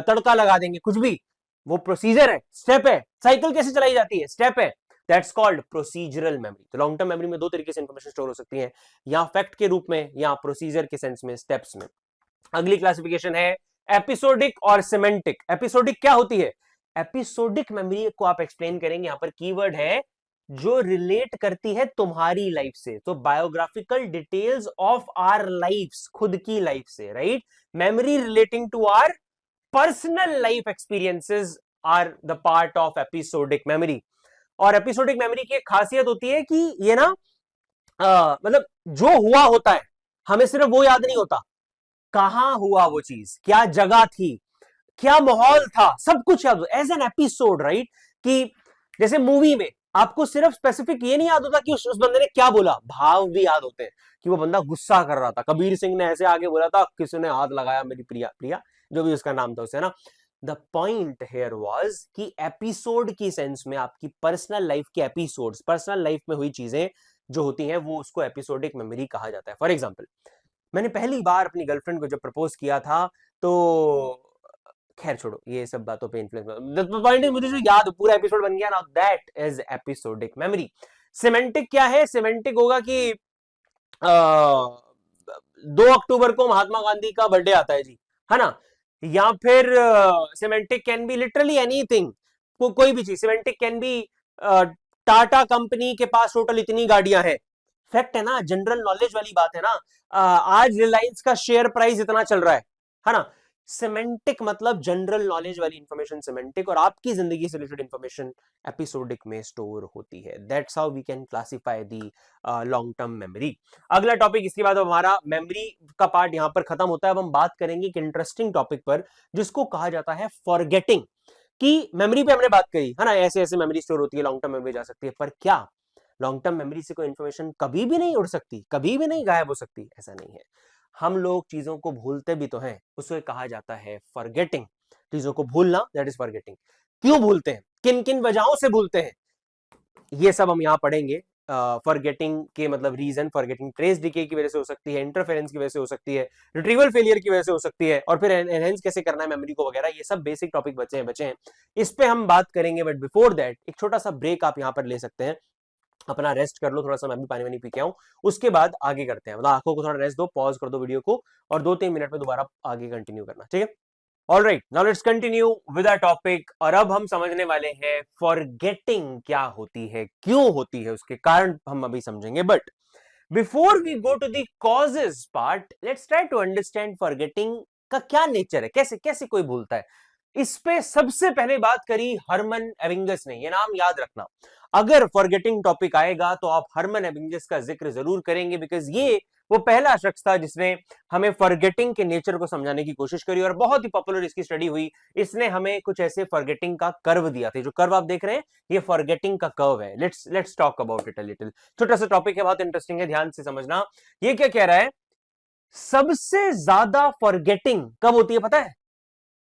Speaker 1: तड़का लगा देंगे, कुछ भी, वो प्रोसीजर है, स्टेप है। साइकिल कैसे चलाई जाती है? स्टेप है। That's called procedural memory. तो लॉन्ग टर्म मेमोरी में दो तरीके से इंफॉर्मेशन स्टोर हो सकती है, या फैक्ट के रूप में या प्रोसीजर के सेंस में, स्टेप्स में। अगली क्लासिफिकेशन है एपिसोडिक और सिमेंटिक। एपिसोडिक क्या होती है? एपिसोडिक मेमोरी को आप एक्सप्लेन करेंगे, यहां पर कीवर्ड है जो रिलेट करती है तुम्हारी लाइफ से, तो biographical details of our lifes, खुद की लाइफ से, right? Memory relating to our personal life experiences are the part of episodic memory. और एपिसोडिक मेमोरी की एक खासियत होती है कि ये ना मतलब जो हुआ होता है, हमें सिर्फ वो याद नहीं होता, कहां हुआ वो चीज, क्या जगह थी, क्या माहौल था, सब कुछ याद हो, एज एन एपिसोड, राइट? कि जैसे मूवी में आपको सिर्फ स्पेसिफिक ये नहीं याद होता कि उस बंदे ने क्या बोला, भाव भी याद होते हैं कि वो बंदा गुस्सा कर रहा था, कबीर सिंह ने ऐसे आगे बोला था, किसी ने हाथ लगाया मेरी प्रिया, प्रिया जो भी उसका नाम था उसे ना। द पॉइंट हेयर वाज कि एपिसोड की सेंस में आपकी पर्सनल लाइफ के एपिसोड्स, पर्सनल लाइफ में हुई चीजें जो होती हैं, वो उसको एपिसोडिक मेमोरी कहा जाता है। फॉर एग्जाम्पल, मैंने पहली बार अपनी गर्लफ्रेंड को जब प्रपोज किया था, तो खैर छोड़ो ये सब बातों पे इन्फ्लुएंस, पॉइंट मुझे जो याद, पूरा एपिसोड बन गया ना, that is episodic memory. Semantic क्या है? सिमेंटिक होगा कि 2 अक्टूबर को महात्मा गांधी का बर्थडे आता है जी, है ना? या फिर semantic can be literally anything, कोई भी चीज। Semantic can be Tata company के पास टोटल इतनी गाड़ियां हैं, फैक्ट है ना, जनरल नॉलेज वाली बात है ना। आज रिलायंस का शेयर प्राइस इतना चल रहा है ना? सिमेंटिक मतलब जनरल नॉलेज वाली इंफॉर्मेशन सिमेंटिक, और आपकी जिंदगी से रिलेटेड इंफॉर्मेशन एपिसोडिक में स्टोर होती है। That's how we can classify the long term memory. अगला टॉपिक, इसके बाद हमारा मेमोरी का पार्ट यहां पर खत्म होता है। अब हम बात करेंगे एक इंटरेस्टिंग टॉपिक पर, जिसको कहा जाता है फॉरगेटिंग। कि मेमोरी पे हमने बात करी है ना, ऐसे ऐसे मेमोरी स्टोर होती है, लॉन्ग टर्म मेमोरी जा सकती है, पर क्या लॉन्ग टर्म मेमोरी से कोई इंफॉर्मेशन कभी भी नहीं उड़ सकती, कभी भी नहीं गायब हो सकती? ऐसा नहीं है। हम लोग चीजों को भूलते भी तो हैं, उसे कहा जाता है फॉरगेटिंग। चीजों को भूलना, दैट इज फॉरगेटिंग। क्यों भूलते हैं, किन किन वजहों से भूलते हैं, ये सब हम यहां पढ़ेंगे। फॉरगेटिंग के मतलब रीजन, फॉरगेटिंग ट्रेस डिके की वजह से हो सकती है, इंटरफेरेंस की वजह से हो सकती है, रिट्रीवल फेलियर की वजह से हो सकती है, और फिर एनहेंस कैसे करना है मेमोरी को वगैरह, ये सब बेसिक टॉपिक बचे हैं, इस पे हम बात करेंगे। बट बिफोर दैट एक छोटा सा ब्रेक आप यहां पर ले सकते हैं, अपना रेस्ट कर लो थोड़ा सा, मैं भी पानी वानी पी के आऊं, उसके बाद आगे करते हैं। मतलब आंखों को थोड़ा रेस्ट दो, पॉज कर दो वीडियो को, और 2-3 मिनट में दोबारा आगे कंटिन्यू करना, ठीक है? All right, now let's continue with our topic. और अब हम समझने वाले हैं फॉरगेटिंग क्या होती है, क्यों होती है, उसके कारण हम अभी समझेंगे। But before we go to the causes part, let's try to understand forgetting का क्या नेचर है, कैसे कैसे कोई भूलता है। इस पे सबसे पहले बात करी हरमन एबिंगस ने, ये नाम याद रखना। अगर फॉरगेटिंग टॉपिक आएगा तो आप हरमन एबिंगस का जिक्र जरूर करेंगे, बिकॉज ये वो पहला शख्स था जिसने हमें फॉरगेटिंग के नेचर को समझाने की कोशिश करी, और बहुत ही पॉपुलर इसकी स्टडी हुई। इसने हमें कुछ ऐसे फॉरगेटिंग का कर्व दिया था, जो कर्व आप देख रहे हैं ये फॉरगेटिंग का कर्व है। Let's talk about it a little. छोटा सा टॉपिक है, बहुत इंटरेस्टिंग है, ध्यान से समझना। ये क्या कह रहा है, सबसे ज्यादा फॉरगेटिंग कब होती है पता है?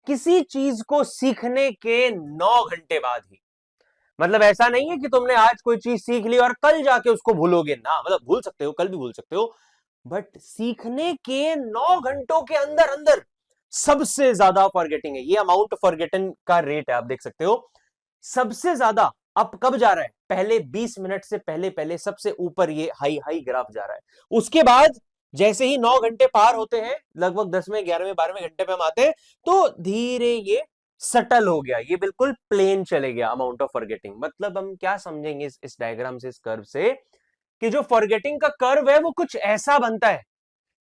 Speaker 1: किसी चीज को सीखने के 9 घंटे बाद ही। मतलब ऐसा नहीं है कि तुमने आज कोई चीज सीख ली और कल जाके उसको भूलोगे ना, मतलब भूल सकते हो, कल भी भूल सकते हो, बट सीखने के 9 घंटों के अंदर अंदर सबसे ज्यादा फॉरगेटिंग है, ये अमाउंट फॉरगेटन का रेट है, आप देख सकते हो सबसे ज्यादा अब कब जा रहा है, पहले 20 मिनट से पहले पहले सबसे ऊपर ये हाई हाई ग्राफ जा रहा है। उसके बाद जैसे ही 9 घंटे पार होते हैं, लगभग 10वें 11वें 12वें घंटे पे हम आते हैं, तो धीरे ये सटल हो गया, ये बिल्कुल प्लेन चले गया अमाउंट ऑफ फॉरगेटिंग। मतलब हम क्या समझेंगे इस डायग्राम से, इस कर्व से, कि जो फॉरगेटिंग का कर्व है वो कुछ ऐसा बनता है,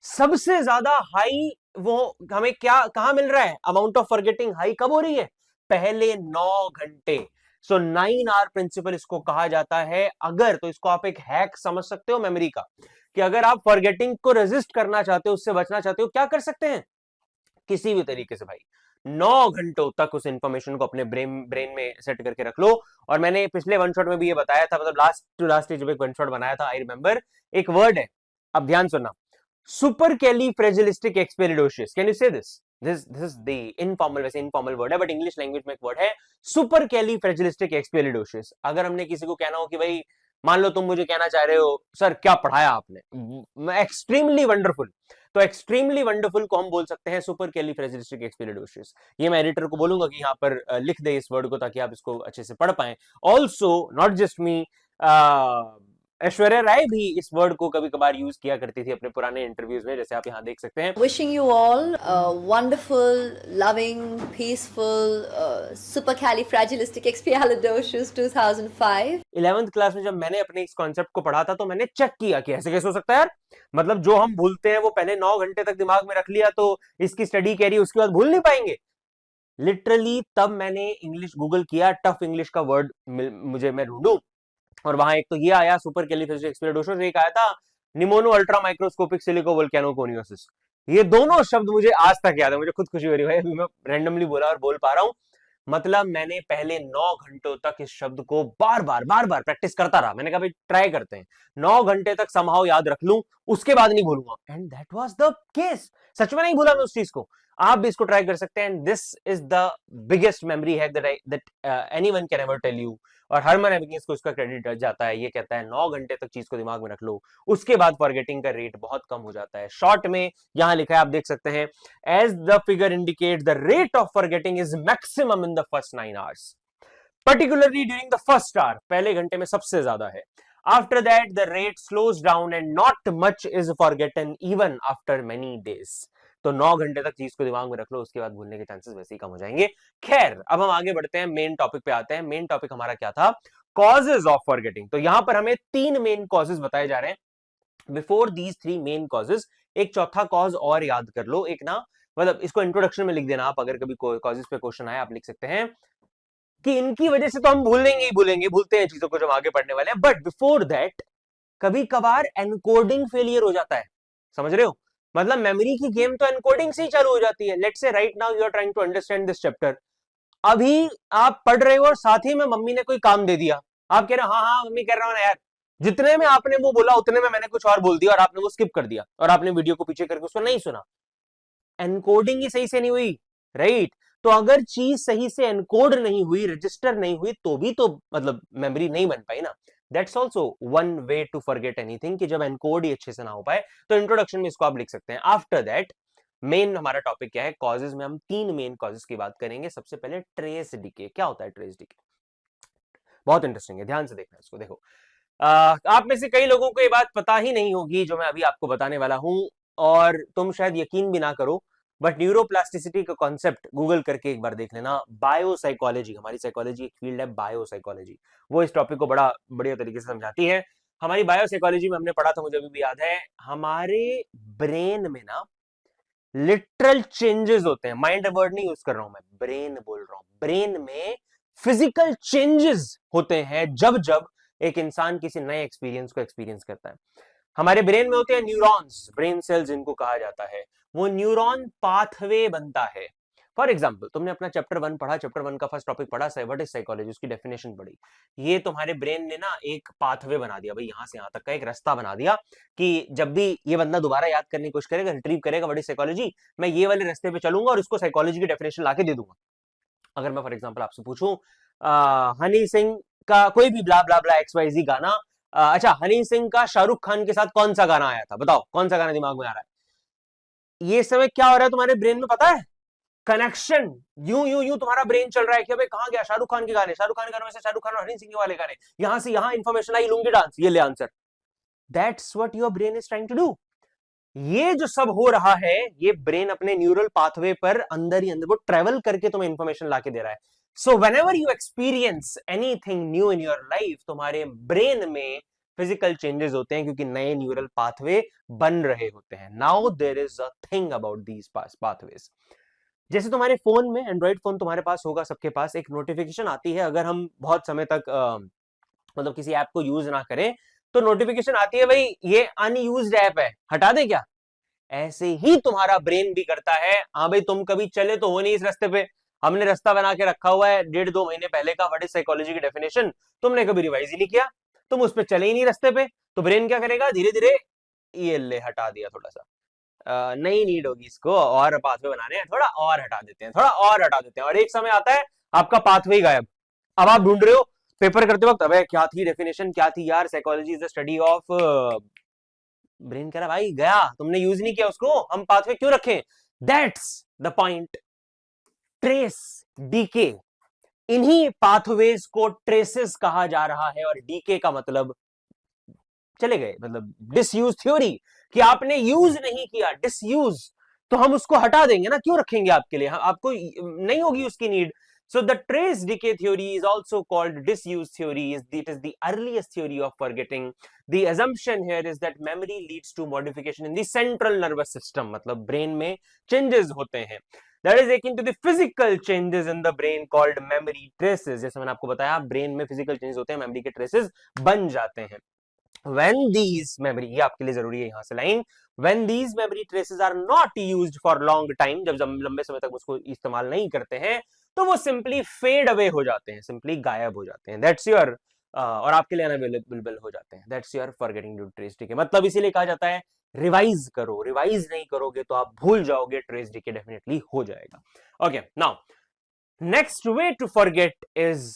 Speaker 1: सबसे ज्यादा हाई वो हमें क्या कहां मिल रहा है, अमाउंट ऑफ फॉरगेटिंग हाई कब हो रही है, पहले 9 घंटे। सो 9 आवर प्रिंसिपल इसको कहा जाता है। अगर तो इसको आप एक हैक समझ सकते हो मेमोरी का, कि अगर आप फॉरगेटिंग को रेजिस्ट करना चाहते हो, उससे बचना चाहते हो, क्या कर सकते हैं, किसी भी तरीके से भाई 9 घंटों तक उस इंफॉर्मेशन को अपने ब्रेन में सेट करके रख लो। और मैंने पिछले वन शॉट में भी ये बताया था, मतलब लास्ट टू लास्ट जब एक वन शॉट बनाया था, आई रिमेंबर, एक वर्ड है, अब ध्यान सुनना, supercalifragilisticexpialidocious, कैन यू से दिस इज द इनफॉर्मल, वैसे इनफॉर्मल वर्ड है बट इंग्लिश लैंग्वेज में एक वर्ड है supercalifragilisticexpialidocious। अगर हमने किसी को कहना हो कि भाई मान लो तुम मुझे कहना चाह रहे हो सर क्या पढ़ाया आपने, एक्सट्रीमली वंडरफुल, तो एक्सट्रीमली वंडरफुल को हम बोल सकते हैं supercalifragilisticexpialidocious। ये मैं एडिटर को बोलूंगा कि यहाँ पर लिख दे इस वर्ड को, ताकि आप इसको अच्छे से पढ़ पाएं। ऑल्सो नॉट जस्ट मी, ऐश्वर्या राय भी इस वर्ड को कभी कभार यूज किया करती थी अपने पुराने इंटरव्यूज में, जैसे आप यहाँ देख सकते हैं।
Speaker 2: Wishing you all a wonderful, loving, peaceful, supercalifragilisticexpialidocious 2005.
Speaker 1: 11th class में जब मैंने अपने इस कॉन्सेप्ट को पढ़ा था, तो मैंने चेक किया कि ऐसे कैसे हो सकता है यार, मतलब जो हम भूलते हैं वो पहले 9 घंटे तक दिमाग में रख लिया, तो इसकी स्टडी करी, उसके बाद भूल नहीं पाएंगे। लिटरली तब मैंने इंग्लिश गूगल किया, टफ इंग्लिश का वर्ड मुझे मैं ढूंढूं, और वहां एक तो ये आया supercalifragilisticexpialidocious, एक आया था निमोनो अल्ट्रा माइक्रोस्कोपिक सिलिको वोल्केनोकोनियोसिस। ये दोनों शब्द मुझे आज तक याद है, मुझे खुद खुशी हो रही है, मैं रैंडमली बोला और बोल पा रहा हूं। मतलब मैंने पहले 9 घंटों तक इस शब्द को बार बार प्रैक्टिस करता रहा। मैंने कहा भाई ट्राई करते हैं, 9 घंटे तक समहाउ याद रख लूं, उसके बाद नहीं भूलूंगा, and that was the case. सच में नहीं भूला मैं उस चीज को। आप भी इसको ट्राई कर सकते हैं, this is the biggest memory hack that anyone can ever tell you. और हरमन एबिगेस को इसका क्रेडिट जाता है, ये कहता है 9 घंटे तक चीज को दिमाग में रख लो, उसके बाद फॉरगेटिंग का रेट बहुत कम हो जाता है। शॉर्ट में यहां लिखा है, आप देख सकते हैं, as the figure indicate the rate of forgetting is maximum in the first 9 hours, particularly during the first hour, पहले घंटे में सबसे ज्यादा है। After that the rate slows down and not much is forgotten even after many days। तो 9 घंटे तक चीज को दिमाग में रख लो, उसके बाद भूलने के चांसेस वैसे ही कम हो जाएंगे। खैर अब हम आगे बढ़ते हैं, मेन टॉपिक पे आते हैं। मेन टॉपिक हमारा क्या था, कॉजेज ऑफ फॉरगेटिंग। तो यहां पर हमें 3 मेन कॉजेज बताए जा रहे हैं। बिफोर दीज 3 मेन कॉजेज एक चौथा कॉज और याद कर लो, एक ना, मतलब इसको इंट्रोडक्शन में लिख देना आप, अगर कभी कॉजेज पे क्वेश्चन आए आप लिख सकते हैं कि इनकी वजह से तो हम भूलेंगे ही भूलेंगे, भूलते हैं चीजों को जब आगे पढ़ने वाले हैं, बट बिफोर दैट कभी कभार एनकोडिंग फेलियर हो जाता है। समझ रहे हो, मतलब मेमोरी की गेम तो एनकोडिंग से ही चालू हो जाती है। Let's say right now you are trying to understand this chapter, अभी आप पढ़ रहे हो और साथ ही में मम्मी ने कोई काम दे दिया, आप कह रहे हो हाँ हाँ मम्मी कर रहा हूं ना यार, जितने में आपने वो बोला उतने में मैंने कुछ और बोल दिया और आपने वो स्किप कर दिया और आपने वीडियो को पीछे करके उसको नहीं सुना, एनकोडिंग ही सही से नहीं हुई, राइट। तो अगर चीज सही से एनकोड नहीं हुई, रजिस्टर नहीं हुई, तो भी तो मतलब मेमोरी नहीं बन पाई ना। That's also one way to forget anything, कि जब एनकोड ही अच्छे से ना हो पाए। तो इंट्रोडक्शन में इसको आप लिख सकते हैं। आफ्टर दैट मेन हमारा टॉपिक क्या है, कॉजेज में हम 3 मेन कॉजेज की बात करेंगे। सबसे पहले ट्रेस डीके। क्या होता है ट्रेस डीके, बहुत इंटरेस्टिंग है, ध्यान से देखना इसको। देखो आप में से कई लोगों को ये बात पता ही नहीं होगी जो मैं अभी आपको बताने वाला हूं, और तुम शायद यकीन भी ना करो, बट न्यूरोप्लास्टिसिटी का कॉन्सेप्ट गूगल करके एक बार देख लेना। बायोसाइकोलॉजी, हमारी साइकोलॉजी एक फील्ड है बायोसाइकोलॉजी, वो इस टॉपिक को बड़ा बढ़िया तरीके से समझाती है। हमारी बायोसाइकोलॉजी में हमने पढ़ा था, मुझे अभी भी याद है, हमारे ब्रेन में ना लिटरल चेंजेस होते हैं। माइंड वर्ड नहीं यूज कर रहा हूं मैं, ब्रेन बोल रहा हूं। ब्रेन में फिजिकल चेंजेस होते हैं जब जब एक इंसान किसी नए एक्सपीरियंस को एक्सपीरियंस करता है। हमारे ब्रेन में होते हैं न्यूरॉन्स, ब्रेन सेल्स जिनको कहा जाता है। वो न्यूरॉन पाथवे बनता है। फॉर एग्जाम्पल तुमने अपना चैप्टर 1 पढ़ा, चैप्टर 1 का फर्स्ट टॉपिक पढ़ा, व्हाट इज साइकोलॉजी, उसकी डेफिनेशन पढ़ी। ये तुम्हारे ब्रेन ने ना एक पाथवे बना दिया भाई, यहां से यहां तक का एक रास्ता बना दिया कि जब भी ये बंदा दोबारा याद करने की कोशिश करेगा, रिट्रीव करेगा व्हाट इज साइकोलॉजी, मैं ये वाले रास्ते पे चलूंगा और इसको साइकोलॉजी की डेफिनेशन लाके दे दूंगा। अगर मैं फॉर एग्जाम्पल आपसे पूछूं हनी सिंह का कोई भी ब्ला ब्ला ब्ला XYZ गाना, अच्छा हनी सिंह का शाहरुख खान के साथ कौन सा गाना आया था, बताओ कौन सा गाना दिमाग में आ रहा है। ये समय क्या हो रहा है तुम्हारे ब्रेन में पता है, कनेक्शन, यूं यूं यूं तुम्हारा ब्रेन चल रहा है कि अबे कहां गया शाहरुख खान के गाने, शाहरुख खान के गानों में से शाहरुख खान और हनी सिंह वाले गाने, यहां से यहां इंफॉर्मेशन आई, लुंगी डांस, ये ले answer. That's what your brain is trying to do. ये जो सब हो रहा है, ये ब्रेन अपने न्यूरल पाथवे पर अंदर ही अंदर वो ट्रेवल करके तुम्हें इंफॉर्मेशन लाके दे रहा है। So whenever you experience anything new in your life, तुम्हारे ब्रेन में फिजिकल चेंजेस होते हैं क्योंकि नए न्यूरल पाथवे बन रहे होते हैं। Now there is a thing about these pathways. जैसे तुम्हारे फोन में, एंड्रॉइड फोन तुम्हारे पास होगा, सबके पास एक नोटिफिकेशन आती है, अगर हम बहुत समय तक मतलब किसी ऐप को यूज ना करें तो नोटिफिकेशन आती है, भाई ये अनयूज्ड ऐप है, हटा दे क्या। ऐसे ही तुम्हारा ब्रेन भी करता है। हाँ भाई, तुम कभी चले तो हो नहीं इस रास्ते पे, हमने रास्ता बना के रखा हुआ है 1.5-2 महीने पहले का, व्हाट इज साइकोलॉजी की डेफिनेशन, तुमने कभी रिवाइज ही नहीं किया, तुम उस पर चले ही नहीं रास्ते पे, तो ब्रेन क्या करेगा, धीरे धीरे ये ले हटा दिया थोड़ा सा, नहीं नीड होगी इसको, और पाथवे बनाने हैं, थोड़ा और हटा देते हैं, थोड़ा और हटा देते हैं, और एक समय आता है आपका पाथवे ही गायब। अब आप ढूंढ रहे हो पेपर करते वक्त, अबे क्या थी डेफिनेशन, क्या थी यार, psychology is the study of, brain कह रहा भाई गया, तुमने यूज नहीं किया उसको, हम पाथवे क्यों रखें। That's the point. Trace, decay, इन्हीं पाथवेज को ट्रेसेस कहा जा रहा है, और डीके का मतलब चले गए, मतलब डिसयूज थ्योरी, कि आपने यूज नहीं किया, डिसयूज, तो हम उसको हटा देंगे ना, क्यों रखेंगे आपके लिए, आपको नहीं होगी उसकी need. So the trace decay theory is also called disuse theory. It is the earliest theory of forgetting. The assumption here is that memory leads to modification in the central nervous system. मतलब brain में changes होते हैं. That is akin to the physical changes in the brain called memory traces. जैसे मैंने आपको बताया, brain में physical changes होते हैं, memory के traces बन जाते हैं. When these memory, ये आपके लिए जरूरी है यहां से line, when these memory traces are not used for long time, जब लंबे समय तक उसको इस्तेमाल नहीं करते हैं, तो वो सिंपली फेड अवे हो जाते हैं, सिंपली गायब हो जाते हैं। दैट्स योर और आपके लिए अनअवेलेबल हो जाते हैं। That's your forgetting due to trace decay. मतलब इसीलिए कहा जाता है रिवाइज करो, रिवाइज नहीं करोगे तो आप भूल जाओगे, ट्रेस डीके डेफिनेटली हो जाएगा। Okay, now next way to forget is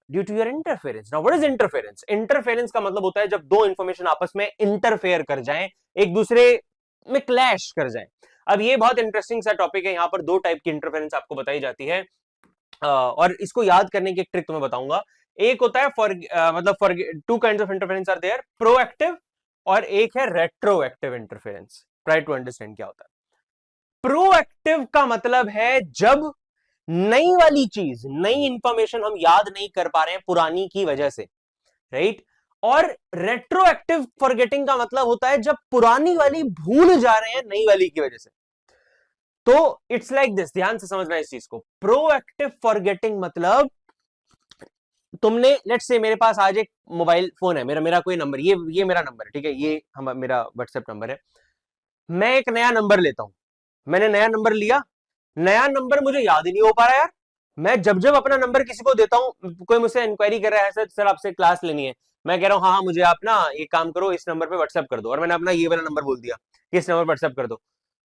Speaker 1: due to your interference. Now what is interference? Interference का मतलब होता है जब दो इंफॉर्मेशन आपस में इंटरफेयर कर जाएं, एक दूसरे में क्लैश कर जाएं। अब ये बहुत इंटरेस्टिंग सा टॉपिक है, यहाँ पर दो टाइप की इंटरफेरेंस आपको बताई जाती है, और इसको याद करने की एक ट्रिक तुम्हें बताऊंगा। एक होता है मतलब two kinds of interference are there, proactive और एक है retroactive interference. Try to understand क्या होता है। प्रोएक्टिव का मतलब है जब नई वाली चीज, नई इंफॉर्मेशन हम याद नहीं कर पा रहे हैं पुरानी की वजह से, राइट। और रेट्रोएक्टिव फॉरगेटिंग का मतलब होता है जब पुरानी वाली भूल जा रहे हैं नई वाली की वजह से। तो इट्स लाइक दिस, ध्यान से समझना इस चीज को। प्रोएक्टिव फॉरगेटिंग मतलब तुमने, लेट्स से मेरे पास आज एक मोबाइल फोन है, मेरा कोई नंबर, ये मेरा नंबर है, ठीक है, ये मेरा व्हाट्सएप नंबर है। मैं एक नया नंबर लेता हूं, मैंने नया नंबर लिया, नया नंबर मुझे याद ही नहीं हो पा रहा यार। मैं जब जब अपना नंबर किसी को देता हूं, कोई मुझसे इंक्वायरी कर रहा है, सर आपसे क्लास लेनी है, मैं कह रहा हूं हाँ मुझे आप ना एक काम करो, इस नंबर पे व्हाट्सएप कर दो, और मैंने अपना ये वाला नंबर बोल दिया कि इस नंबर पर व्हाट्सएप कर दो।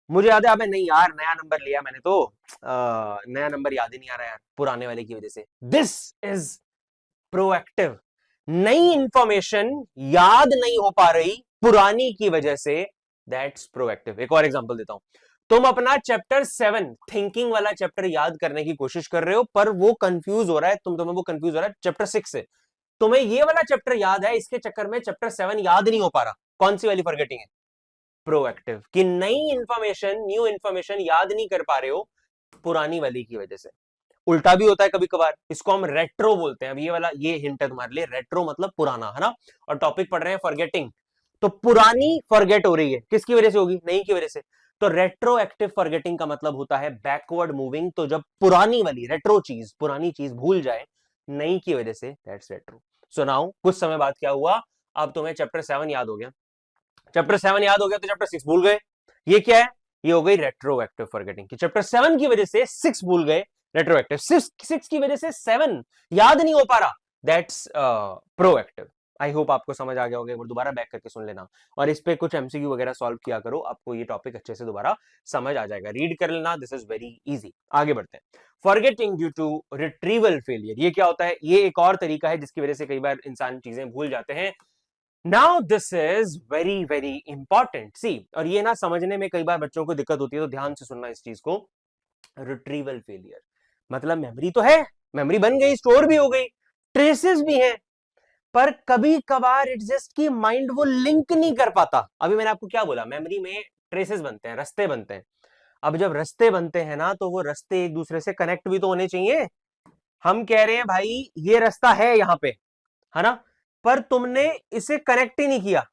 Speaker 1: मुझे याद है, अबे नहीं यार, नया नंबर लिया मैंने तो नया नंबर याद ही नहीं आ रहा यार पुराने वाले की वजह से। This is proactive. नई इंफॉर्मेशन याद नहीं हो पा रही पुरानी की वजह से, दैट्स प्रोएक्टिव। एक और एग्जांपल देता हूं। तुम अपना चैप्टर 7 थिंकिंग वाला चैप्टर याद करने की कोशिश कर रहे हो, पर वो कंफ्यूज हो रहा है, तुम्हें वो कंफ्यूज हो रहा है चैप्टर 6 से। तुम्हें ये वाला चैप्टर याद है, इसके चक्कर में चैप्टर 7 याद नहीं हो पा रहा। कौन सी वाली फॉरगेटिंग है? प्रोएक्टिव, कि नई इंफॉर्मेशन, न्यू इंफॉर्मेशन याद नहीं कर पा रहे हो पुरानी वाली की वजह से। उल्टा भी होता है कभी कभार, इसको हम रेट्रो बोलते हैं। अब ये वाला, ये हिंट है तुम्हारे लिए, रेट्रो मतलब पुराना, है ना। और टॉपिक पढ़ रहे हैं फॉरगेटिंग, तो पुरानी फॉरगेट हो रही है, किसकी वजह से होगी? नई की वजह से। तो रेट्रोएक्टिव फॉरगेटिंग का मतलब होता है बैकवर्ड मूविंग। तो जब पुरानी वाली रेट्रो चीज, पुरानी चीज भूल जाए नई की वजह से, दैट्स रेट्रो। सो नाउ कुछ समय बाद क्या हुआ, अब तुम्हें चैप्टर 7 याद हो गया, चैप्टर 7 याद हो गया तो चैप्टर 6 भूल गए। ये क्या है? ये हो गई रेट्रोएक्टिव फॉरगेटिंग, कि चैप्टर 7 की वजह से 6 भूल गए, रेट्रोएक्टिव। 6 की वजह से 7 याद नहीं हो पा रहा, दैट्स प्रोएक्टिव। आई होप आपको समझ आ गया होगा, एक बार दोबारा बैक करके सुन लेना, और इस पे कुछ एमसीक्यू वगैरह सॉल्व किया करो, आपको ये टॉपिक अच्छे से दोबारा समझ आ जाएगा। रीड कर लेना, दिस इज वेरी इजी। आगे बढ़ते हैं। Forgetting due to retrieval failure, ये क्या होता है? ये एक और तरीका है जिसकी वजह से कई बार इंसान चीजें भूल जाते हैं। Now this is very very important, see, और ये ना समझने में कई बार बच्चों को दिक्कत होती है, तो ध्यान से सुनना इस चीज को। रिट्रीवल फेलियर मतलब मेमोरी तो है, मेमोरी बन गई, स्टोर भी हो गई, ट्रेसेस भी हैं, पर कभी कभार इट्स जस्ट कि माइंड वो लिंक नहीं कर पाता। अभी मैंने आपको क्या बोला, मेमोरी में ट्रेसेस बनते हैं, रास्ते बनते हैं। अब जब रास्ते बनते हैं ना, तो वो रास्ते एक दूसरे से कनेक्ट भी तो होने चाहिए। हम कह रहे हैं भाई ये रास्ता है यहाँ पे, है ना, पर तुमने इसे कनेक्ट ही नहीं किया,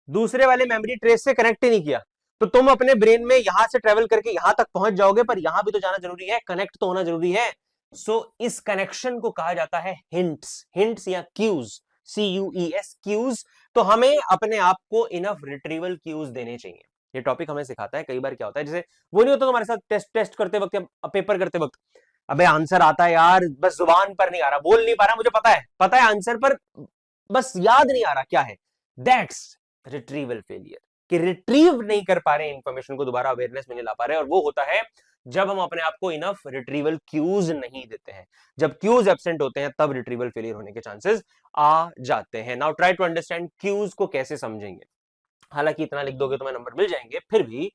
Speaker 1: दूसरे वाले मेमोरी ट्रेस से कनेक्ट ही नहीं किया, तो तुम अपने ब्रेन में यहां से ट्रेवल करके यहां तक पहुंच जाओगे, पर यहां भी तो जाना जरूरी है, कनेक्ट तो होना जरूरी है। सो इस कनेक्शन को कहा जाता है हिंट्स, हिंट्स या क्यूज, CUES क्यूज। तो हमें अपने आप को इनफ रिट्रीवल क्यूज देने चाहिए। ये टॉपिक हमें सिखाता है। कई बार क्या होता है, जैसे वो नहीं होता तुम्हारे साथ टेस्ट करते वक्त या पेपर करते वक्त, अबे आंसर आता है यार, बस जुबान पर नहीं आ रहा, बोल नहीं पा रहा, मुझे पता है आंसर, पर बस याद नहीं आ रहा क्या है। दैट्स रिट्रीवल फेलियर, कि रिट्रीव नहीं कर पा रहे इंफॉर्मेशन को, दोबारा अवेयरनेस में नहीं ला पा रहे, और वो होता है जब हम अपने आप को इनफ रिट्रीवल क्यूज नहीं देते हैं। जब क्यूज एब्सेंट होते हैं तब रिट्रीवल फेलियर होने के चांसेस आ जाते हैं। Now try to understand cues को कैसे समझेंगे। हालांकि इतना लिख दोगे तो मैं नंबर मिल जाएंगे, फिर भी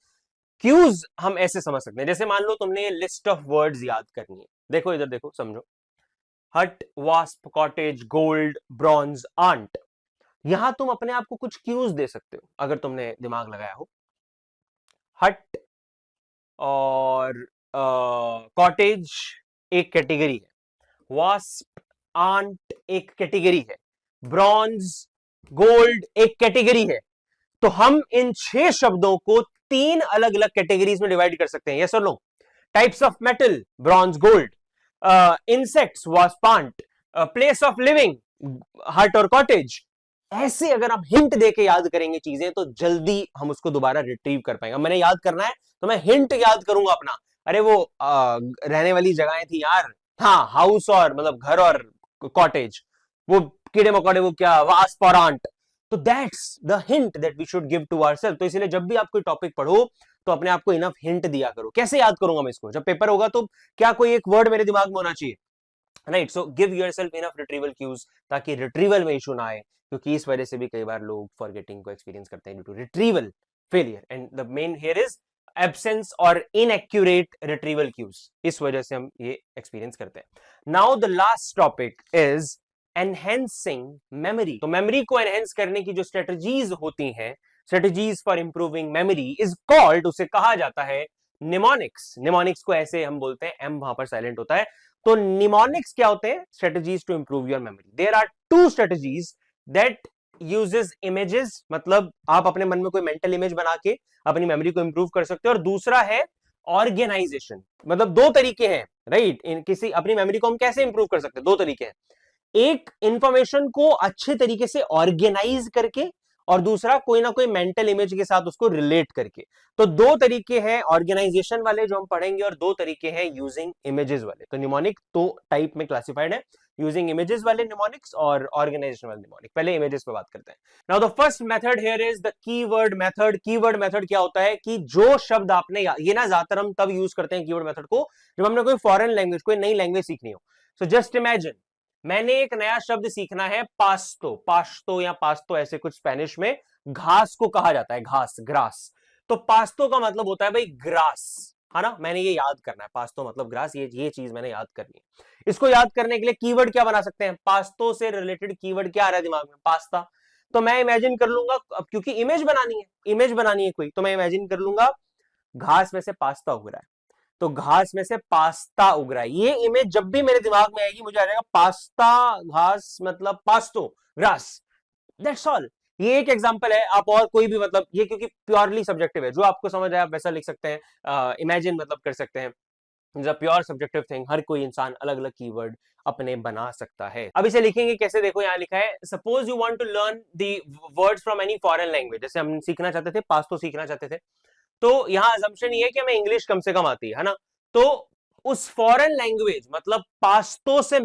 Speaker 1: क्यूज हम ऐसे समझ सकते हैं। जैसे मान लो तुमने ये लिस्ट ऑफ वर्ड्स याद करनी है, देखो इधर देखो, समझो, hut, wasp, cottage, gold, bronze, ant. यहां तुम अपने आप को कुछ क्यूज दे सकते हो अगर तुमने दिमाग लगाया हो। हट और कॉटेज एक कैटेगरी है, वास्प, आंट एक कैटेगरी है, ब्रॉन्ज, गोल्ड एक कैटेगरी है। तो हम इन 6 शब्दों को 3 अलग अलग कैटेगरीज में डिवाइड कर सकते हैं, यस और no. Types of metal, bronze, gold, insects, wasp, ant, place of living, hut और कॉटेज। ऐसे अगर हम हिंट देके याद करेंगे चीजें तो जल्दी हम उसको दोबारा रिट्रीव कर पाएंगे। मैंने याद करना है तो मैं हिंट याद करूंगा अपना, अरे वो रहने वाली जगहें थी यार, हाँ, हाउस और मतलब घर और कॉटेज, वो कीड़े मकोड़े, वो क्या, वास्प और आंट। तो that's the hint that we should give to ourself. तो इसलिए जब भी आप कोई टॉपिक पढ़ो तो अपने आप को इनफ हिंट दिया करो। कैसे याद करूंगा मैं इसको, जब पेपर होगा तो क्या कोई एक वर्ड मेरे दिमाग में होना चाहिए, right. So give yourself enough retrieval cues, ताकि रिट्रीवल में इशू ना आए, क्योंकि इस वजह से भी कई बार लोग फॉरगेटिंग को एक्सपीरियंस करते हैं due to retrieval failure. And the main here is absence और इनएक्यूरेट रिट्रीवल क्यूज, इस वजह से हम ये एक्सपीरियंस करते हैं। Now the last topic is enhancing memory. तो मेमोरी को एनहेंस करने की जो स्ट्रेटजीज होती हैं, strategies for improving memory, is called, उसे कहा जाता है निमोनिक्स। निमोनिक्स को ऐसे हम बोलते हैं, एम वहां पर साइलेंट होता है। तो निमोनिक्स क्या होते हैं, strategies to improve your memory. There are 2 strategies that uses images, मतलब आप अपने मन में कोई मेंटल इमेज बना के अपनी मेमोरी को इंप्रूव कर सकते हो, और दूसरा है ऑर्गेनाइजेशन। मतलब 2 तरीके हैं, राइट। किसी अपनी मेमोरी को हम कैसे इंप्रूव कर सकते हैं, 2 तरीके हैं। एक इंफॉर्मेशन को अच्छे तरीके से ऑर्गेनाइज करके, और दूसरा कोई ना कोई मेंटल इमेज के साथ उसको रिलेट करके। तो 2 तरीके हैं ऑर्गेनाइजेशन वाले जो हम पढ़ेंगे, और 2 तरीके हैं यूजिंग इमेजेस वाले। तो निमोनिक 2 टाइप में क्लासिफाइड है, यूजिंग इमेजेस वाले निमोनिक्स और ऑर्गेनाइजेशन वाले निमोनिक। पहले इमेजेस पे बात करते हैं। Now the first method here is the keyword method. Keyword method क्या होता है कि जो शब्द आपने, ये ना ज्यादातर हम तब यूज करते हैं कीवर्ड मेथड को जब हमने कोई फॉरेन लैंग्वेज, कोई नई लैंग्वेज सीखनी हो। सो जस्ट इमेजिन, मैंने एक नया शब्द सीखना है, पास्तो, पास्तो या पास्तो, ऐसे कुछ स्पेनिश में घास को कहा जाता है, घास, ग्रास। तो पास्तो का मतलब होता है भाई ग्रास, है ना। मैंने ये याद करना है, पास्तो मतलब ग्रास, ये चीज मैंने याद करनी है। इसको याद करने के लिए कीवर्ड क्या बना सकते हैं, पास्तो से रिलेटेड कीवर्ड क्या आ रहा है दिमाग में, पास्ता। तो मैं इमेजिन कर लूंगा, अब क्योंकि इमेज बनानी है कोई, तो मैं इमेजिन कर लूंगा घास में से पास्ता उग रहा है, तो घास में से पास्ता उग रहा है। ये इमेज जब भी मेरे दिमाग में आएगी मुझे आ जाएगा पास्ता, घास मतलब पास्तो, ग्रास, दैट्स ऑल। ये एक एग्जांपल है, आप और कोई भी, मतलब ये क्योंकि प्योरली सब्जेक्टिव है, जो आपको समझ आया आप वैसा लिख सकते हैं, इमेजिन मतलब कर सकते हैं। प्योर सब्जेक्टिव थिंग, हर कोई इंसान अलग अलग कीवर्ड अपने बना सकता है। अब इसे लिखेंगे कैसे, देखो यहां लिखा है, suppose you want to learn the words from any foreign language. जैसे हम सीखना चाहते थे, पास्तो सीखना चाहते थे, तो यहां अजम्पशन ये है कि हमें इंग्लिश कम से कम आती है ना। तो उस फॉरेन लैंग्वेज, मतलब पास्तो से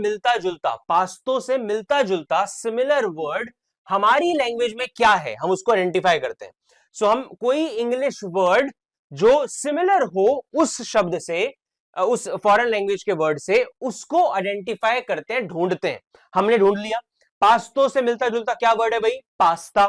Speaker 1: मिलता जुलता सिमिलर वर्ड हमारी लैंग्वेज में क्या है, हम उसको आइडेंटिफाई करते हैं। सो हम कोई इंग्लिश वर्ड जो सिमिलर हो उस शब्द से, उस फॉरेन लैंग्वेज के वर्ड से, उसको आइडेंटिफाई करते हैं, ढूंढते हैं। हमने ढूंढ लिया, पास्तो से मिलता जुलता क्या वर्ड है भाई, पास्ता।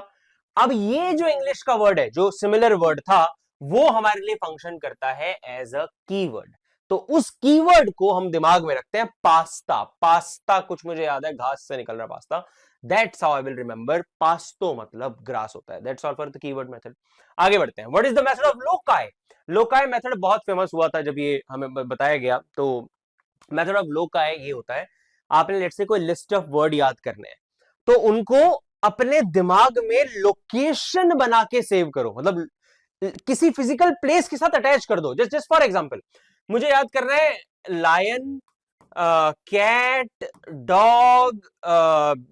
Speaker 1: अब ये जो इंग्लिश का वर्ड है, जो सिमिलर वर्ड था, वो हमारे लिए फंक्शन करता है एज अ कीवर्ड। तो उस कीवर्ड को हम दिमाग में रखते हैं पास्ता। पास्ता कुछ मुझे याद है, घास से निकल रहा pasta, that's how I will remember. पास्तो मतलब ग्रास होता है। That's all for the keyword method. आगे बढ़ते हैं। What is the method of loci? Loci method बहुत फेमस हुआ था जब ये हमें बताया गया। तो मेथड ऑफ लोकाई ये होता है, आपने लेट्स से कोई लिस्ट ऑफ वर्ड याद करने हैं, तो उनको अपने दिमाग में लोकेशन बना के सेव करो, मतलब किसी फिजिकल प्लेस के साथ अटैच कर दो। जस्ट फॉर एग्जांपल, मुझे याद करना है लायन, कैट, डॉग,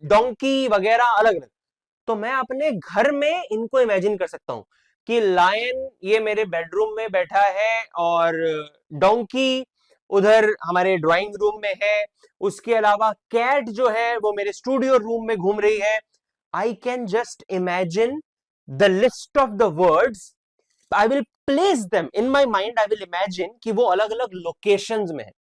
Speaker 1: डोंकी वगैरह अलग अलग, तो मैं अपने घर में इनको इमेजिन कर सकता हूं कि लायन ये मेरे बेडरूम में बैठा है और डोंकी उधर हमारे ड्राइंग रूम में है, उसके अलावा कैट जो है वो मेरे स्टूडियो रूम में घूम रही है। I can just imagine the list of the words, I will place them in my mind, I will imagine कि वो अलग अलग लोकेशंस में है।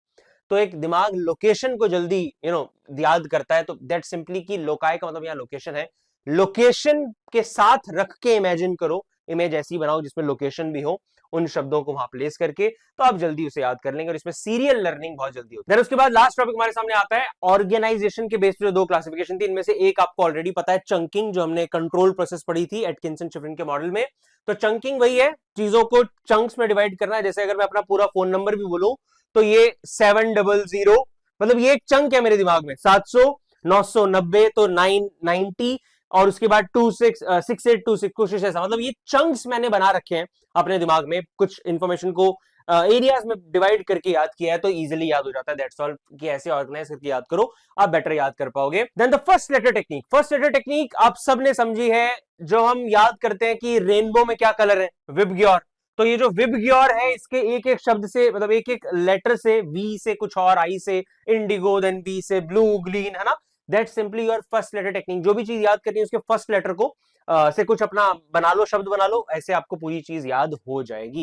Speaker 1: तो एक दिमाग लोकेशन को जल्दी याद करता है। तो दैट सिंपली कि लोकाई का मतलब यहाँ लोकेशन है। लोकेशन के साथ रख के इमेजिन करो, इमेज ऐसी बनाओ जिसमें लोकेशन भी हो, उन शब्दों को वहां प्लेस करके, तो आप जल्दी उसे याद कर लेंगे और इसमें सीरियल लर्निंग बहुत जल्दी होती है। उसके बाद लास्ट टॉपिक हमारे सामने आता है ऑर्गेनाइजेशन के बेस पे जो दो क्लासिफिकेशन थी, इनमें से एक आपको ऑलरेडी पता है, चंकिंग, जो हमने कंट्रोल प्रोसेस पढ़ी थी एटकिंसन शिफ्रिन के मॉडल में। तो चंकिंग वही है, चीजों को चंक्स में डिवाइड करना है। जैसे अगर मैं अपना पूरा फोन नंबर भी बोलूं तो ये 700, मतलब ये एक चंक है मेरे दिमाग में, 700, 990 तो 990 और उसके बाद 6826 कुछ ऐसा, मतलब ये चंक्स मैंने बना रखे हैं अपने दिमाग में, कुछ इंफॉर्मेशन को एरियाज में डिवाइड करके याद किया है, तो इजीली याद हो जाता है। दैट्स ऑल कि ऐसे ऑर्गेनाइज करके याद करो, आप बेटर याद कर पाओगे। Then the first letter technique. First letter technique आप सबने समझी है, जो हम याद करते हैं कि रेनबो में क्या कलर है, विबग्योर। तो ये जो विबग्योर है, इसके एक एक शब्द से, मतलब एक एक लेटर से, वी से कुछ और, आई से इंडिगो, देन बी से ब्लू, ग्रीन, है ना। That simply your first letter technique. जो भी चीज याद करनी है उसके फर्स्ट लेटर को से कुछ अपना बना लो, शब्द बना लो, ऐसे आपको पूरी चीज याद हो जाएगी।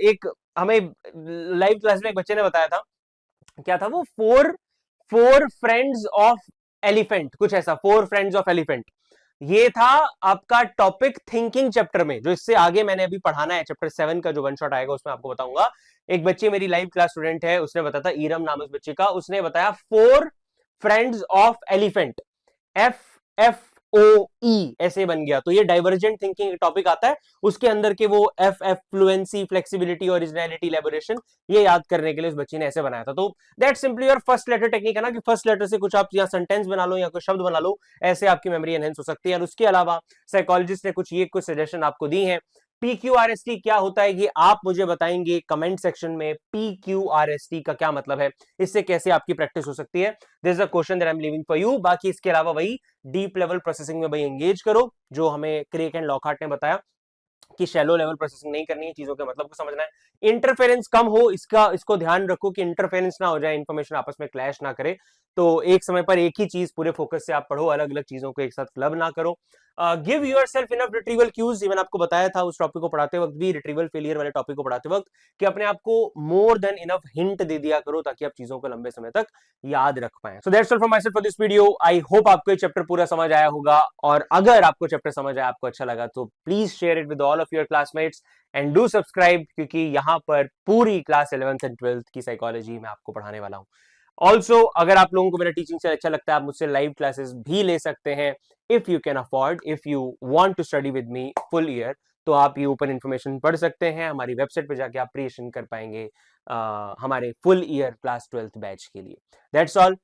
Speaker 1: एक हमें लाइव क्लास में एक बच्चे ने बताया था, क्या था वो, फोर फ्रेंड्स ऑफ एलिफेंट, कुछ ऐसा, फोर फ्रेंड्स ऑफ एलिफेंट। ये था आपका टॉपिक थिंकिंग चैप्टर में, जो इससे आगे मैंने अभी पढ़ाना है, चैप्टर 7 का जो वन शॉट आएगा उसमें आपको बताऊंगा। एक बच्ची मेरी लाइव क्लास स्टूडेंट है, उसने बताया था, ईरम नाम है उस बच्ची का, उसने बताया four friends of elephant, FFOE ऐसे बन गया। तो ये डाइवर्जेंट थिंकिंग टॉपिक आता है, उसके अंदर के वो FF फ्लुएंसी, फ्लेक्सिबिलिटी, ओरिजिनलिटी, इलैबोरेशन, ये याद करने के लिए उस बच्ची ने ऐसे बनाया था। तो that simply your first letter technique है ना, कि फर्स्ट लेटर से कुछ आप या सेंटेंस बना लो या कोई शब्द बना लो, ऐसे आपकी मेमोरी एनहेंस हो सकती है। और उसके अलावा साइकोलॉजिस्ट ने कुछ सजेशन आपको दी है। PQRST क्या होता है ये आप मुझे बताएंगे कमेंट सेक्शन में, PQRST का क्या मतलब है, इससे कैसे आपकी प्रैक्टिस हो सकती है। This is a question that I am leaving for you. बाकी इसके अलावा वही डीप लेवल प्रोसेसिंग में भाई एंगेज करो, जो हमें क्रेक एंड लॉकहार्ट ने बताया कि शैलो लेवल प्रोसेसिंग नहीं करनी है, चीजों के मतलब को समझना है, इंटरफेरेंस कम हो, इसको ध्यान रखो कि इंटरफेरेंस ना हो जाए, इन्फॉर्मेशन आपस में क्लैश ना करे। तो एक समय पर एक ही चीज पूरे फोकस से आप पढ़ो, अलग अलग चीजों को एक साथ क्लब ना करो। Give yourself enough retrieval cues. मैंने आपको बताया था उस टॉपिक को पढ़ाते वक्त भी, रिट्रीवल फेलियर वाले टॉपिक को पढ़ाते वक्त, कि अपने आप को मोर देन इनफ हिंट दे दिया करो, ताकि आप चीजों को लंबे समय तक याद रख पाए। सो that's all from my self for this video. I hope आपको ये चैप्टर पूरा समझ आया होगा, और अगर आपको चैप्टर समझ आया, आपको अच्छा लगा, तो please share it with all of your classmates and do subscribe, क्योंकि यहाँ पर पूरी क्लास 11th एंड 12th की साइकोलॉजी मैं आपको पढ़ाने वाला हूँ। ऑल्सो अगर आप लोगों को मेरा टीचिंग से अच्छा लगता है, आप मुझसे लाइव क्लासेस भी ले सकते हैं, if you can afford, if you want to study with me full year, तो आप ये ओपन इन्फॉर्मेशन पढ़ सकते हैं। हमारी वेबसाइट पे जाके आप प्रिपरेशन कर पाएंगे हमारे full year class 12th batch के लिए। That's all,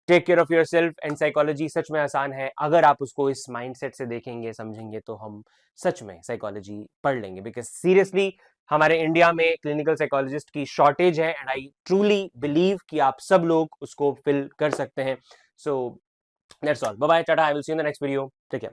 Speaker 1: take care of yourself. And psychology सच में आसान है, अगर आप उसको इस माइंडसेट से देखेंगे, समझेंगे, तो हम सच में साइकोलॉजी पढ़ लेंगे। बिकॉज सीरियसली हमारे इंडिया में क्लिनिकल साइकोलॉजिस्ट की शॉर्टेज है, एंड आई ट्रूली बिलीव कि आप सब लोग उसको फिल कर सकते हैं। So that's all, bye bye, tata, I will see you in the next video, take care.